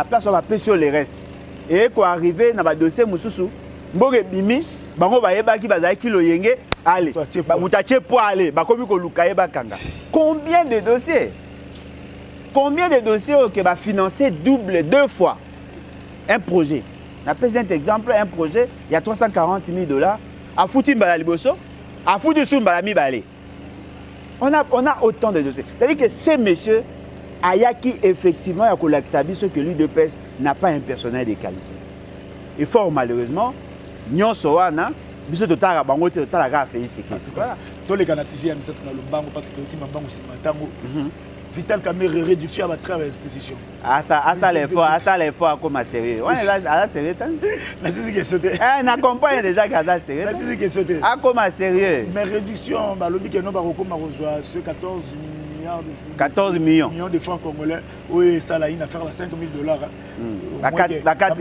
place on va payer sur les restes. Et quand arrivé na ba dossier mususu, mbongo bimi, bango baye baki bazaki kilo yenge, allez, mutache po aller, bakomi ko lukaye bakanga. Combien de dossiers? Combien de dossiers qui va financer double 2 fois un projet? On a un exemple, un projet, il y a 340 000 $. À foutu mbala liboso, à foutu sou mbala mi balé. On a autant de dossiers. C'est-à-dire que ces messieurs, Ayaki, effectivement, il y a ce que l'UDPS n'a pas un personnel de qualité. Et fort malheureusement, Nyon Sowana, biso totala bango totala ka fait ici. Voilà. Tous les gars na CG M7 na lombango parce que qui mambango si matango. Vital Kamerhe réduction à travers l'institution. Ah ça les fois comme sérieux. Ouais là sérieux tant. Mais c'est que sauter. Na comprend déjà que ça sérieux. Mais c'est que sauter. Ah comme sérieux. Mais réduction ba lobi que no ba ko ma rejoindre ce 14 millions de francs congolais. Oui, ça là une affaire à 5 000 $. La 4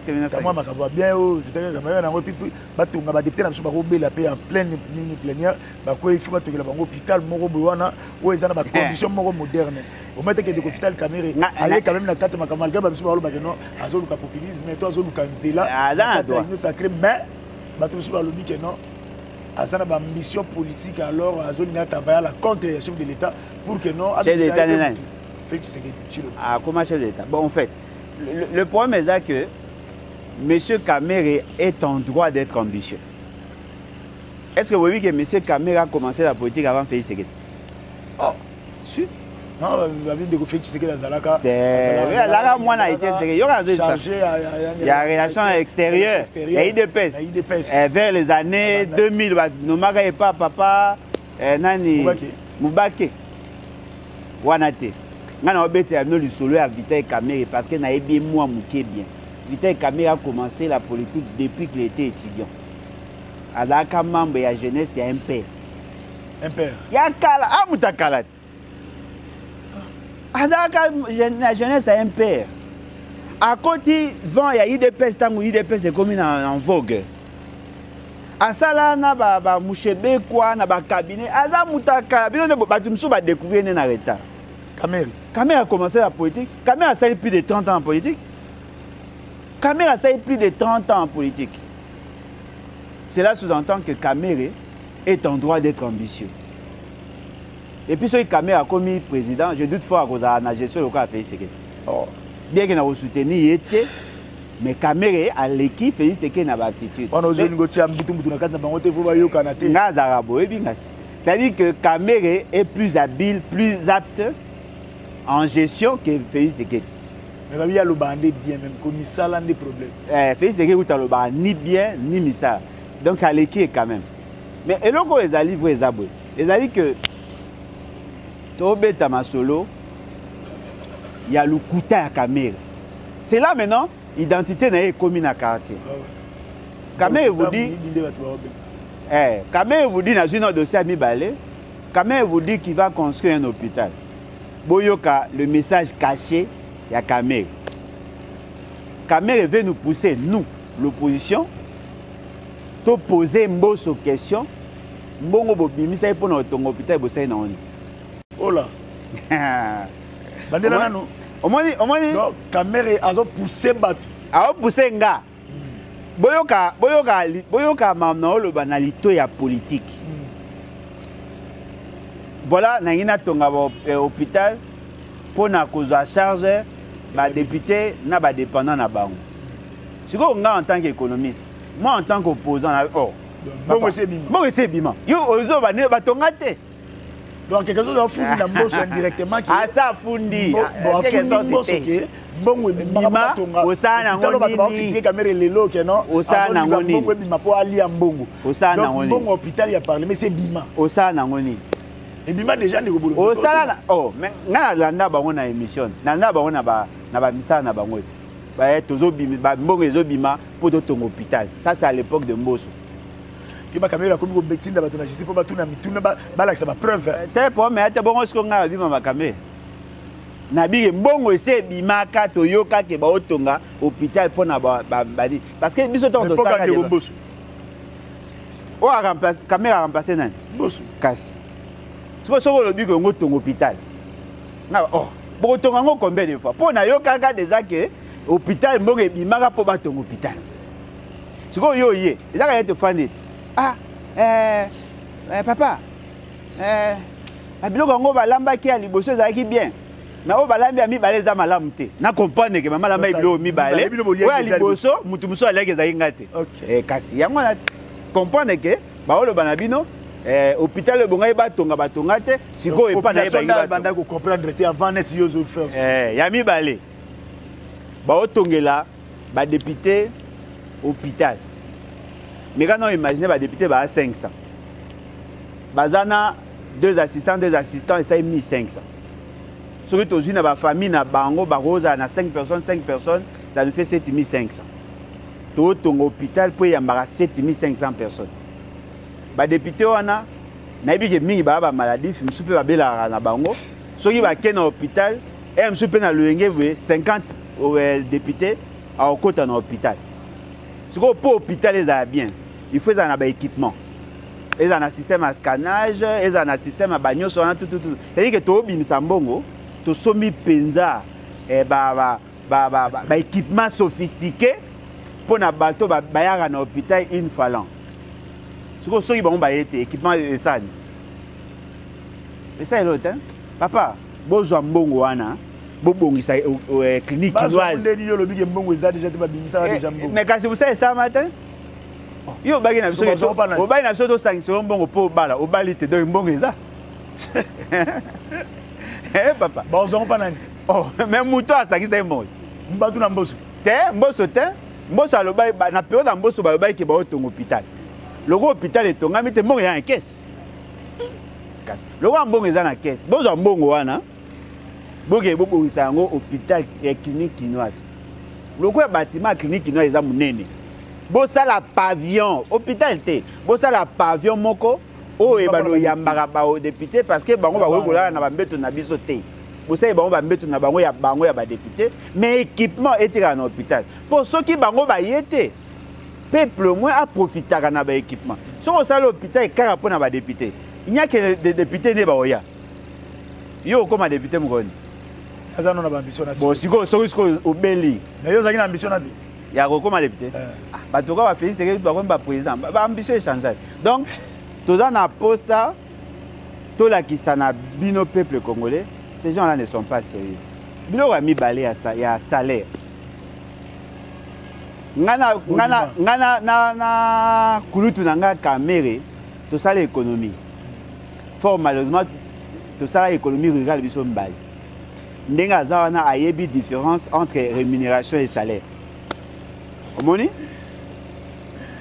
900. Moi makabo bien oh, Vital Kamerhe na ngopi batunga ba député na biso ba robela paix en pleine plénière. Ba ko il faut batunga bango hôpital moko bowana o ezana ba condition moko moderne. Au moins que de Vital Kamerhe allez quand même na kati makamo malgré ba biso ba loba que non azoluka populisme toi azoluka nzela. C'est sacré mais bato biso ba lobi que non azana ba ambition politique alors azolina travailler contre le chef de l'État pour que non comment chef de l'État? Bon en fait le problème est que M. Kamerhe est en droit d'être ambitieux. Est-ce que vous voyez que M. Kamerhe a commencé la politique avant Félix Tshisekedi? Oh, sûr. Non, il a de Félix Tshisekedi dans Zalaka. Zalaka, moi, il y a relation extérieure. Il y a IDPS. Vers les années 2000, Nomaga et papa, Nani Moubake. Wanate. Nana Obete a mis le solo à Vital Kamerhe parce qu'il n'a bien moi mouké bien. Vital Kamerhe a commencé la politique depuis qu'il était étudiant. Azaka membre de la jeunesse, il y a un père. Un père. Il y a Kala, Amouta Kalat. Azaka la jeunesse, a un père. À côté, vent, il y a IDPS, tant que IDPS est comme en vogue. À ça là, na ba mouchebe quoi, na ba cabinet. Aza Mouta Kala, bien de batumso ba découvrir un retard. Kamerhe a commencé la politique. Kamerhe a servi plus de 30 ans en politique. Kamerhe a servi plus de 30 ans en politique. Cela sous-entend que Kamerhe est en droit d'être ambitieux. Et puis, ce Kamerhe a commis président, je doute fort que la gestion locale a fait ce qu'il bien qu'il a soutenu, mais Kamerhe a l'équipe fait ce qu'il n'a pas aptitude. C'est-à-dire que Kamerhe est plus habile, plus apte en gestion que Félix Tshisekedi. Mais il y a le bandé bien, même comme ça, il y a des problèmes. Félix Tshisekedi a le bandé ni bien, ni missa. Donc, à l'équipe quand même. Mais et là, quand ils ont livré les abonnés, ils ont dit que Tobé Tamasolo, il y a le Kouta à Kamerhe. C'est là maintenant, l'identité n'a pas commis dans le quartier. Kamerhe vous dit, Kamerhe vous dit dans une autre dossier à Mibalé, Kamerhe vous dit qu'il va construire un hôpital. Boyoka, le message caché, il y a Kamerhe. Kamerhe veut nous pousser, nous, l'opposition, de poser une bonne question. Mbongo bobimisa pour notre hôpital bossé na oni. Oh là. Bandela nano. Omoni non, Kamerhe azo pousser batu. A pousser nga. Boyoka mamna lo banalito ya politique. Voilà, nangina tonga hôpital pour na kozwa charge ba député na ba dépendant na bango. Siko nga en tant qu'économiste, moi en tant qu'opposant, Mbongo c'est bima. Mbongo c'est bima. Yo ozo ba ne ba tongate. Donc quelque chose de fundi na mboso indirectement qui. Ah ça fundi. Bon fundi mboso qui. Mbongo bima osana ngoni ni caméra lelo ke non. Osana ngoni. Mbongo bima po ali ya mbongo. Osana ngoni. Mbongo hôpital ya parler mais c'est bima. Osana ngoni. Et bima déjà ne ko osana oh mais ngana landa bango na émission. Landa bango na ba misala na bango ti. Ba tozo bima ba mbongo ezo bima pour ton hôpital. Ça c'est à l'époque de Mboso. Ba caméra comme betinda ba tona justice po ba tuna mituna ba la ça ba preuve. Te po mais te bongo sko nga bima ba caméra. Na bige mbongo ese bima ka toyoka ke ba otonga hôpital pona ba di parce que biso to saka de Mboso. O a remplacer caméra remplacer nan Mboso. Kasi. Soko le bigo ngotonga hôpital. Na oh, bo tonga ngo combien de fois? Pona yoka ka déjà que hôpital mbongo e bima ka po ba tonga hôpital. Soko yo ye, ezaka te fanit. Ah, papa, biloko yango balambaki ya liboso ezalaki bien. Mais o balambi ya mibale eza malamu te. Na comprendre ke mama lamba biloko mibale. Oya liboso mutu muso aleki ezalaki nga te. Kasi yango na comprendre ke baoloba na bino hôpital ebongai batonga te sikoyo epa na yebaki banda ko comprendre te avant net yozo faire. Ya mibale. Baotongela ba député hôpital. Mais quand on imagine les députés, bah 500. Bazana, deux assistants, et ça est 1500. Surtout aujourd'hui, dans la famille, dans Bango, Barosa, na 5 personnes, ça nous fait 7500. Tout ton hôpital, il y a 7500 personnes. Les députés, on a, des maladies, je suis pas bien dans Bango. Ceux qui vont dans l'hôpital, je suis dans le 50 députés à côté dans l'hôpital. Ce qu'on peut l'hôpital, les bien. Il faut un équipement. Ils ont un système à scannage, ils ont un système à bagno, tout. C'est-à-dire que tu as un sambongo, tu as somi penza, équipement sophistiqué pour un bateau bayara dans l'hôpital une fois l'an. Ce qu'on soit bon équipement de ça. Et ça est l'autre, hein? Papa, besoin mbongo wana. Bobongi ça clinique chinoise. Mais quand vous savez ça matin, yo bagi na biso o bagi na biso to sanction mbongo po bala o bali te do mbongo eza. Papa. Bonzo pa nani. Oh, même muto asaki ça mbongo. Mbatu na mboso. Mboso alobai na période na mboso balobai ke ba otongo hôpital. Logo hôpital etongami te mbongo ya caisse. Kasi. Logo mbongo eza na caisse. Bozo mbongo wana. Boge bobo isango hôpital et clinique chinoise. Loko ya bâtiment clinique chinoise eza munene. Bosa la pavillon hôpital te. Bosa la pavillon moko o ebano yambaka ba député parce que bango ba kola na bambeto na biso te. Bosa bango bambeto na bango ya ba député mais équipement etira na hôpital. Pour ceux qui bango ba yete peuple moins a profiter na ba équipement. So ça l'hôpital et kara pona ba député. Il n'y a que des députés ne ba oya. Yo comme député mukoni. Azano na ambition na. Bon, siko obeli. Mais yo zaki na ambition na. Ya ko comme député. Ba toka ba Félix Sekeki ba comme ba président. Ba ambition échanger. Donc, toza na posa to la kisana bino peuple congolais, ces gens-là ne sont pas sérieux. Bilo wa mi balé ya salaire. Ngana na kulutu nanga kamere to sala économie. Fort malheureusement to sala économie rurale biso mbali. Ndenga zawana ayebi différence entre rémunération et salaire. Omoni?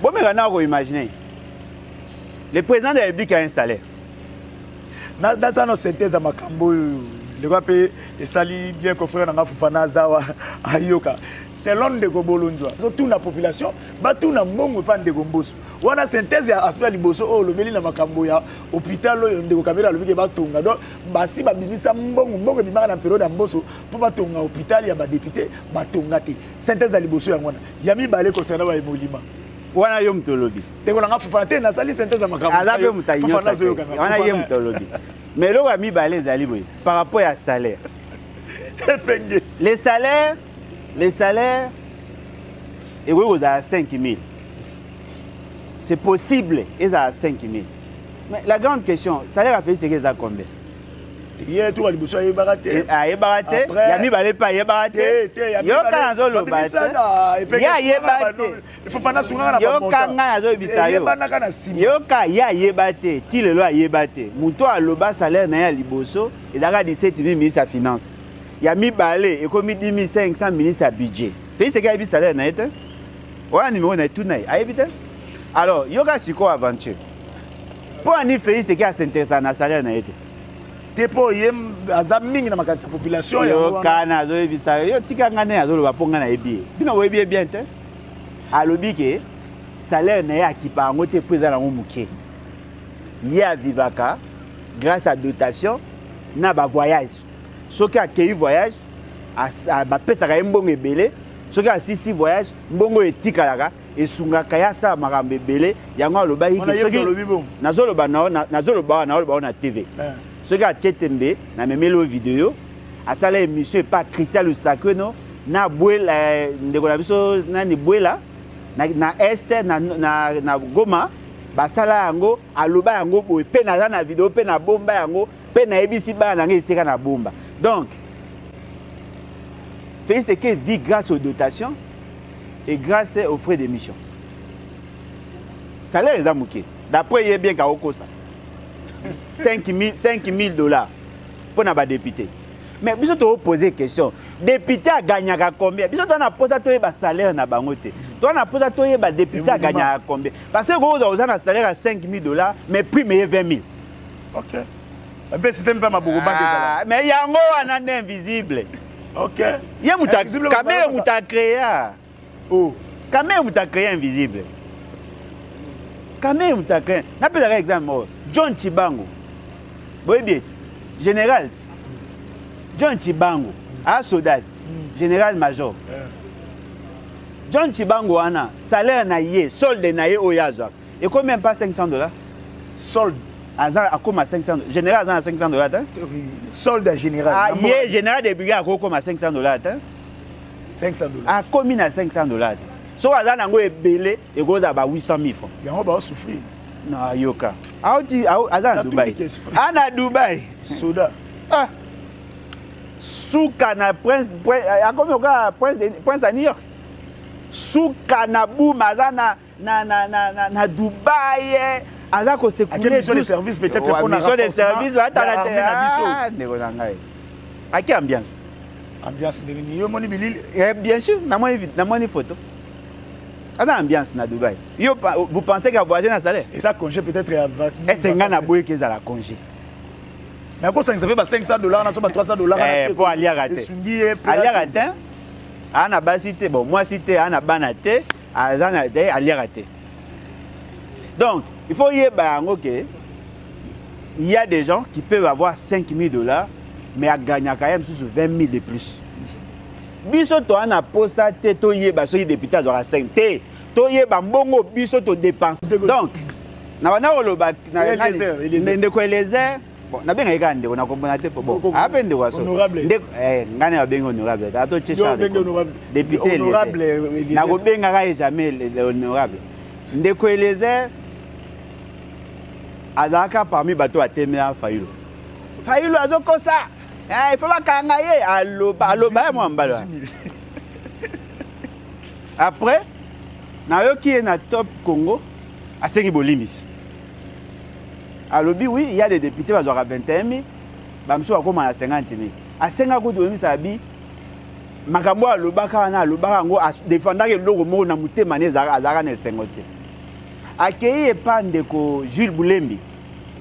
Bon mais on a imaginer. Le président de la République a un salaire. Dans nos synthèse à Makambo, le gars paye et sali bien confrère dans Fufana Zawa Ayoka. C'est l'on de Gobolonjoa. Toute la population, tout le monde pas de Gomboso. On a synthèse à aspect liboso, oh, le Meli na Makambo ya hôpital, de Caméra, le Vigue Batonga. Donc, si Babinisa Mbongo, il m'a en période d'Amboso, pour Batonga, hôpital, il y a des députés, Batonga. Synthèse à liboso, il y a mis balé concernant les Molima. Wana yom tolobi. Te ko nga fufana te na sali synthèse à Makambo. Azabe mutayo. Wana yom tolobi. Mais là, on a mis balé zaliboy par rapport à salaire. Les salaires, et oui, vous avez 5 000. C'est possible, ils ont 5 000. Mais la grande question, le salaire a fait c'est qu'ils ont combien? Hier, tout le monde a baraté. A baraté. Yami balé pas baraté. Yo quand zo lo baraté. Ya ye baraté. Il faut faire ça na yo kanga zo bisa yo. Yo ka ya ye baraté. Ti le lo ye baraté. Muto a loba salaire na ya liboso et daga 17 000 ministre à finance. Yami balé et comme 10 500 ministre à budget. Fait ce gars bi salaire na été. Ouais numéro na tout na. Ayebite. Alors, yo ka siko aventure. Pour en faire ce qui a s'intéressé na salaire na été. Depo yem azaming na makasi population yo kana zo ebisa yo tika ngane azo lo baponga na ebi bino we bien te alobi ke salaire na ya kipa ngote pesa na ngomuke ya vivaka grâce à dotation na ba voyage soki akei voyage ba pesa ka mbongo ebele soki asisi voyage mbongo etikalaka esungaka ya sa makambe ebele yango alobaki ke soki nazoloba na TV. Ce gars Tchetembe, na memelo vidéo, a sala émission pas Christian Lusakwe no, na Bouela, ndeko biso na ni Bouela, na Este na Goma, ba sala yango aloba yango boy pe na vidéo pe na bomba yango pe na ebisi ba na ngeseka na bomba. Donc fait ce que vit grâce aux dotations et grâce aux frais d'émission. Salaire est amouké. D'après il est bien kaokosa. 5 000 dollars pour les députés. Mais si tu poser une question, député a gagné combien? Si tu as posé un salaire na bangote, tu as posé un député a gagné combien? Parce que vous avez un salaire à 5 000 dollars, mais prix mais 20 000. Ok. Mais c'était pas ma bourre. Mais il y a un invisible. Ok. Il y a quand même un créé. Oh, quand même un créé invisible. Quand même un créé. Je peux donner un exemple. John Chibango, général. John Chibango, soldat, général major. John Chibango, salaire naïe, solde naïe au Yazouak. Et combien pas 500 dollars? Solde. À comme 500 dollars. Général à 500 dollars. Solde à général. Ah, général de brigades à comme 500 dollars. 500 dollars. À combien à 500 dollars? So, à la nango est belé et go à 800 000 francs. Et on va souffrir. Non, Yoka. Azan Dubaï. Ana Dubaï. Soda. Ah. Soukana prince prince à New York. Soukana boum azana na Dubaï. Azako se couler mission de service peut-être pour na mission de service va ta à quelle ambiance? Ambiance de yo moni bilil. Bien sûr, na moi photo. À ambiance na Dubaï. Vous pensez qu'à voyager dans salaire? Et ça congé peut-être avec. Est-ce que na boye que ça la congé? Mais quoi ça fait 500 dollars, on a 300 dollars pour aller rater. Aller rater. Ana basité bon moi cité ana banate, azana aller rater. Donc, il faut y bango que il y a des gens qui peuvent avoir 5 000 dollars mais à gagner quand même sous 20 000 de plus. Biso to ana posa te to yeba so député azora 5 te to yeba mbongo biso to dépense. Donc na wana oloba na ndeko Eliezer bon na benga eka ndeko na komona te bon apende waso ndeko ngane ya benga honorable ato chesha député honorable na ko benga ka jamais honorable ndeko Eliezer azaka parmi bato atemea Fayulu azokosa. Il faut pas kangaye aloba moi mbalo. Après na yo qui est na top Congo à Seki Bolimbis. Alobi oui, il y a des députés qui ont 21 000, bamso akoma na 50 000. A 50 ko do mi sabi makambo alobaka na alobaka ngo défendant que loko mo na mutema ne azaka na 50. Accueilli epande ko Jules Boulembi.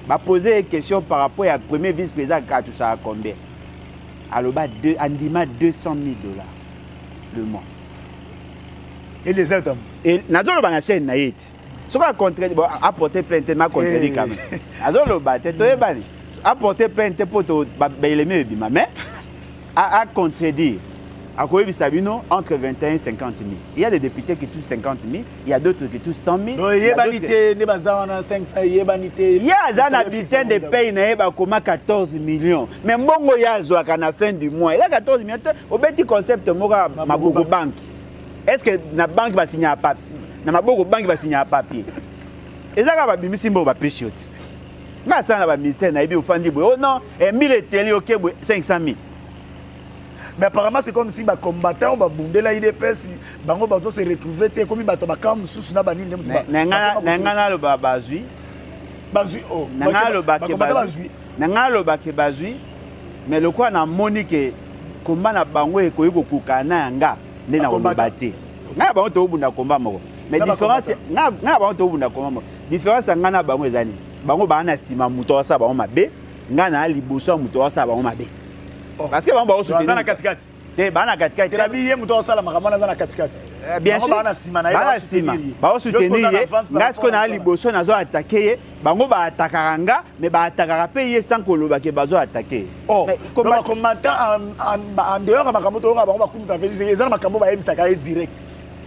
Va poser une question par rapport à premier vice-président qui a tout ça à combien? Alors, Andima 200 000 dollars le mois. Et les autres? Et Nazolo Bangachen Naït. Ce qu'on a contredit, apporter plainte, m'a contredit quand même. Nazolo Baté, tu es banni. Apporter plainte pour te bailler mais a contredit. À Koyebi Sabino, entre 21 et 50 000. Il y a des députés qui touchent 50 000, il y a d'autres qui touchent 100 000. Il y a des bannités, il y a des habitants de pays qui ont 14 millions. Mais Mbongo Yazo, à la fin du mois, il y a 14 millions. Au petit concept, ma Bogo Bank. Est-ce que la banque va signer un papier? La Bogo Bank va signer un papier. Et ça va bien simbo va pêcher. nga sana ba mission na ibi ofandi boy oh non 1000 télé OK 500 000. Mais apparemment c'est comme si ba combattant ba bundela IDPS bango bazo se retrouver te comme bato ba kam susu na ba ninde mutu ba na lo ba bazui oh na lo ba ke bazui na lo ba ke bazui mais le quoi na monique combat na bango e ko kuka na nga ne na ba te nga ba to bunda combat moko mais différence nga ba to bunda combat moko différence nga na bango ezani bango ba na sima muto sa bango mabe nga na liboso muto sa bango mabe. Parce que on va soutenir. Dans la katikati. Te bana katikati. Te labi muto sala makamana za na katikati. Bien sûr. Bana sima na ba soutenir. Ba soutenir. Ngas ko na liboso nazo attaquer bango ba attaqueranga mais ba attaquera payer sans koloba ke bazo attaquer. Oh. Comme commentant en dehors makambo to bango ba kumisa fait c'est ça makambo ba yebisa ka direct.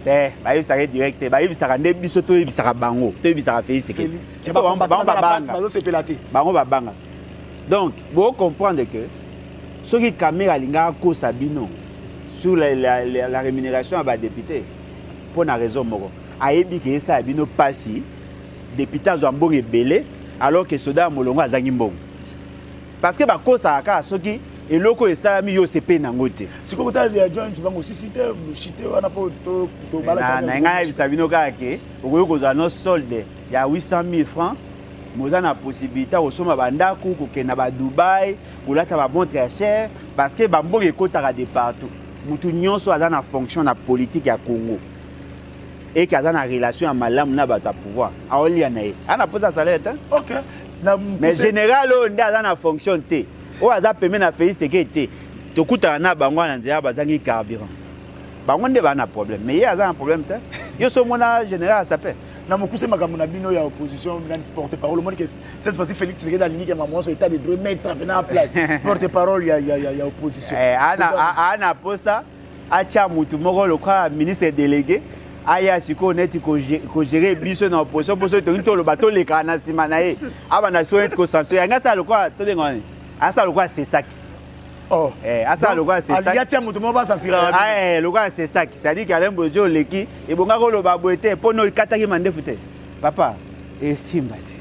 Te ba yebisa ka direct ba yebisa ka nde biso to yebisa ka bango. To yebisa ka fait c'est que bango ba bazo se pelater. Bango ba banga. Donc, vous comprendre que ce qui caméra linga ko sabino sur la rémunération à bas député pour une raison moro ayebi que ça bino passi député azambo rebelle alors que soda molongo azangi mbongo parce que ba ko ça ka soki eloko esalami yo sepe nangote siko ta ya joint bango sisite chite wana po to balance na nga sabino ka ke okoyo ko za no solde ya 800 000 francs. Nous avons la possibilité de se faire à Dubaï, ou là, ça va bon très cher, parce que Bambo est de partout. Nous avons une fonction de la politique à Congo. Et qu'il y a une relation avec Malam, nous avons le pouvoir. On a posé ça salaire. Ok. Mais général, on a une fonction. On a permis de faire ce qui était. Tout le monde a un carburant. On a un problème. Mais il y a un problème. Il y a un général à s'appeler. Na mokuse makamuna bino ya opposition na porte-parole monde que cette fois-ci Félix Tshisekedi a ligne maman sur état de droit mettre en place porte-parole ya opposition ana posa acha mutu moko lokwa ministre délégué aya siko neti ko gérer biso na opposition poso to ntolo bato le kana sima na ye aba na so être ko censure nga sa lokwa to bengone asa lokwa c'est ça. Oh, asa lokwa c'est ça. Il y a tiens mutu mo ba sansira. Lokwa c'est ça. C'est-à-dire qu'Alain Bojo leki et bonga ko lo baboete pono kataki mande fute. Papa, et simbati.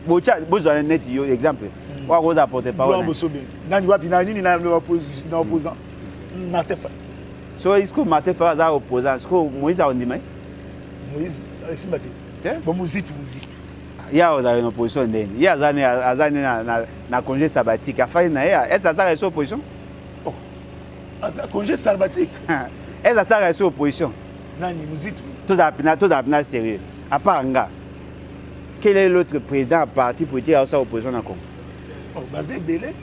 Bocha bozo net yo exemple. Wa ko za porter parole. Nani wapi na nini na opposition na opposant. Martin Fa. So isko Martin Fa za opposant. Isko Moïse a ondimai? Moïse simbati. Bon musique. Il y a une opposition ndeni. Il y a azani na congé sabbatique. Afai na ya. Est-ce que ça reste opposition? Oh. Asa congé sabbatique. Est-ce que ça reste opposition? Nani musique. Tout à sérieux. À part nga. Quel est l'autre président à parti pour dire ça opposition dans Congo? Oh, basé belé.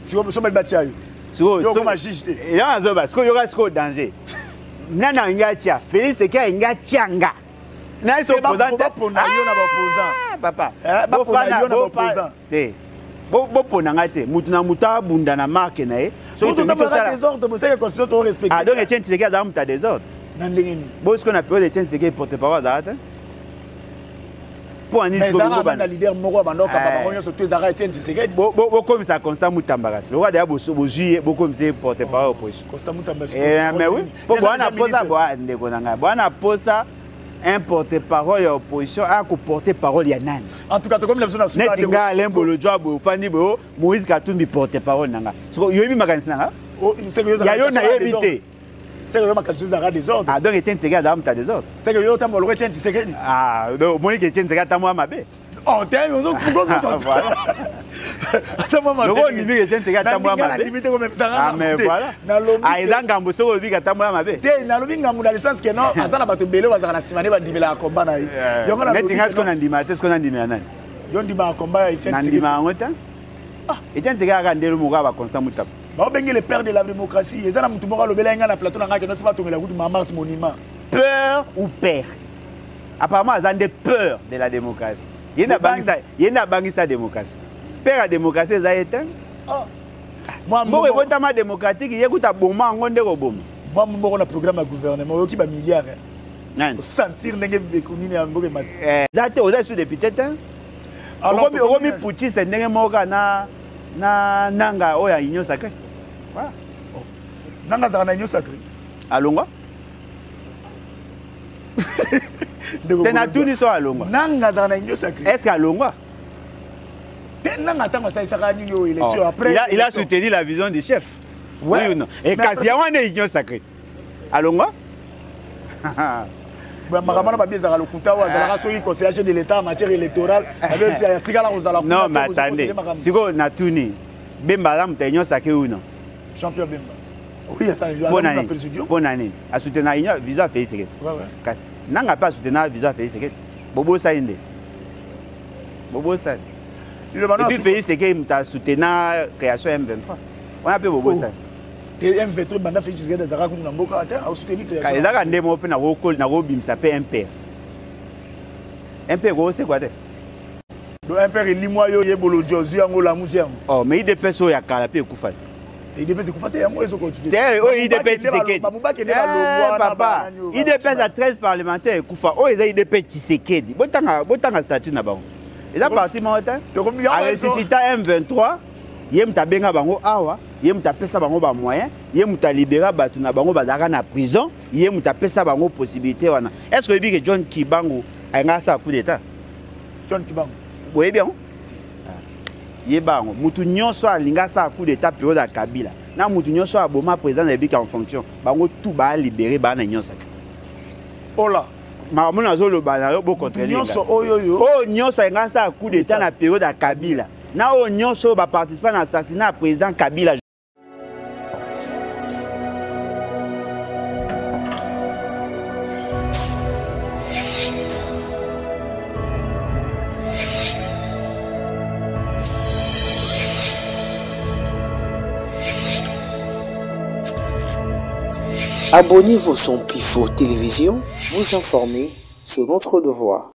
Si on peut bâtir yo. Yo comme juge. Il y a un parce que il y aura ce danger. Nana ngatia, Félix Tshisekedi nga tianga. Na iso opposant pour na yo na opposant. Papa. Bo fana yo na opposant. Te. Bo ponanga te. Mutu na muta bunda na marque na e. So to ça désordre, vous savez que constitution to respecter. Ah donc Etienne Tshisekedi a muta désordre. Na ndengeni. Bo ce qu'on a peur Etienne Tshisekedi porte-parole za ata. Pour anis ko ngo bana leader moko bandoka baba ngonyo so tezara Etienne Tshisekedi. Bo comme ça Constant Mutambara. Le roi d'ailleurs bo juillet bo comme c'est porte-parole opposition. Constant Mutambara. Mais oui. Pour bwana posa bo ndeko nanga. Bwana posa un porte-parole à opposition, un porte-parole ya nani. En tout cas, comme la zone nationale. Netinga Alain Bolojwa bo fandi bo Moïse Katumbi porte-parole nanga. So yobi makanisi nanga. Oh, c'est que ya yo na yebité. C'est que yo makanisi za désordre. Ah donc Etienne Tshisekedi a muta désordre. C'est que yo tambo lo Etienne Tshisekedi. Ah donc Monique Etienne Tshisekedi tamwa mabe. Oh, t'es yo zo voilà. Tamwa mabe. Logo ni Etienne Tshisekedi tamwa mabe. Ah mais voilà. Ah ezanga mbosoko bi tamwa mabe. Te na lobi ngambu dans le sens que non, azana bato belé bazana simane ba dibela combat na. Yo ngana netinga ce qu'on a ndima, ce qu'on a ndima nani. Yo ndima combat Etienne Tshisekedi. Ndima ngota. Ah, Etienne Tshisekedi a ndelo muka ba Constant Mutamba. Ba bengi le père de la démocratie, ezana mutu moko lobela nga na plateau na nga que no fa tongela kutu Mars monument. Peur ou père? Apparemment azan de peur de la démocratie. Yena bangisa démocratie. Père la démocratie za éteint. Ah. Moi mo votama démocratique yekuta boma ngonde ko boma. Moi mo na programme à gouvernement yo ki ba milliards. Nani? Sentir ndenge bekunini ya mboke mati. Zate oza sur député hein? Alors mi puchi se ndenge moka na nanga oya union sacrée. Voilà. Nanga za na union sacrée. Alongwa? Tena tuni so alongwa. Nanga za na union sacrée. Est-ce qu'alongwa? Il a soutenu la vision du chef. Ouais. Oui ou non? Et Kassiawan est union sacrée. Allons moi? Non, mais attendez. Si vous avez Natuni, Bemba, vous avez union sacrée ou non? Champion Bemba. Oui, bonne année. A soutenir la visa fait secret. N'a pas soutenir la visa fait secret. Bobo Saïndé. Bobo Saïndé. Et puis fait secret, il a soutenu la création M23. On a appelé Bobo Saïndé. M23, banda fait jusqu'à des arabes qui n'ont pas soutenu la création. Les arabes n'ont pas de na robim s'appelle impert. Impert, c'est quoi? Le impert est limoyo yebolo Josu angola musiam. Oh, mais il dépêche au yakalapé Koufat. Il dépêche Koufat et moi ils ont continué. Il dépêche Tshisekedi. Papa, il dépêche à 13 parlementaires Koufa. Oh, il dépêche Tshisekedi. Botanga statut na bango. Ils ont parti monter. À ressusciter M23, yem ta benga bango awa, yem ta pesa bango ba moyen, yem ta libérer batu na bango bazaka na prison, yem ta pesa bango possibilité wana. Est-ce que que John Kibango a ngasa coup d'état? John Kibango. Oui bien. Yebango, mutu nyonso alinga sa coup d'état période à Kabila. Na mutu nyonso aboma président de Bika en fonction. Bango tout ba libérer ba na nyonso. Ola. Ma mona zo lo ba na yo bo contre les. Nyonso oyoyo. Oh nyonso nga sa coup d'état na période à Kabila. Na o nyonso ba participer à l'assassinat président Kabila. Abonnez-vous sur Pifo Télévision, vous informer sur notre devoir.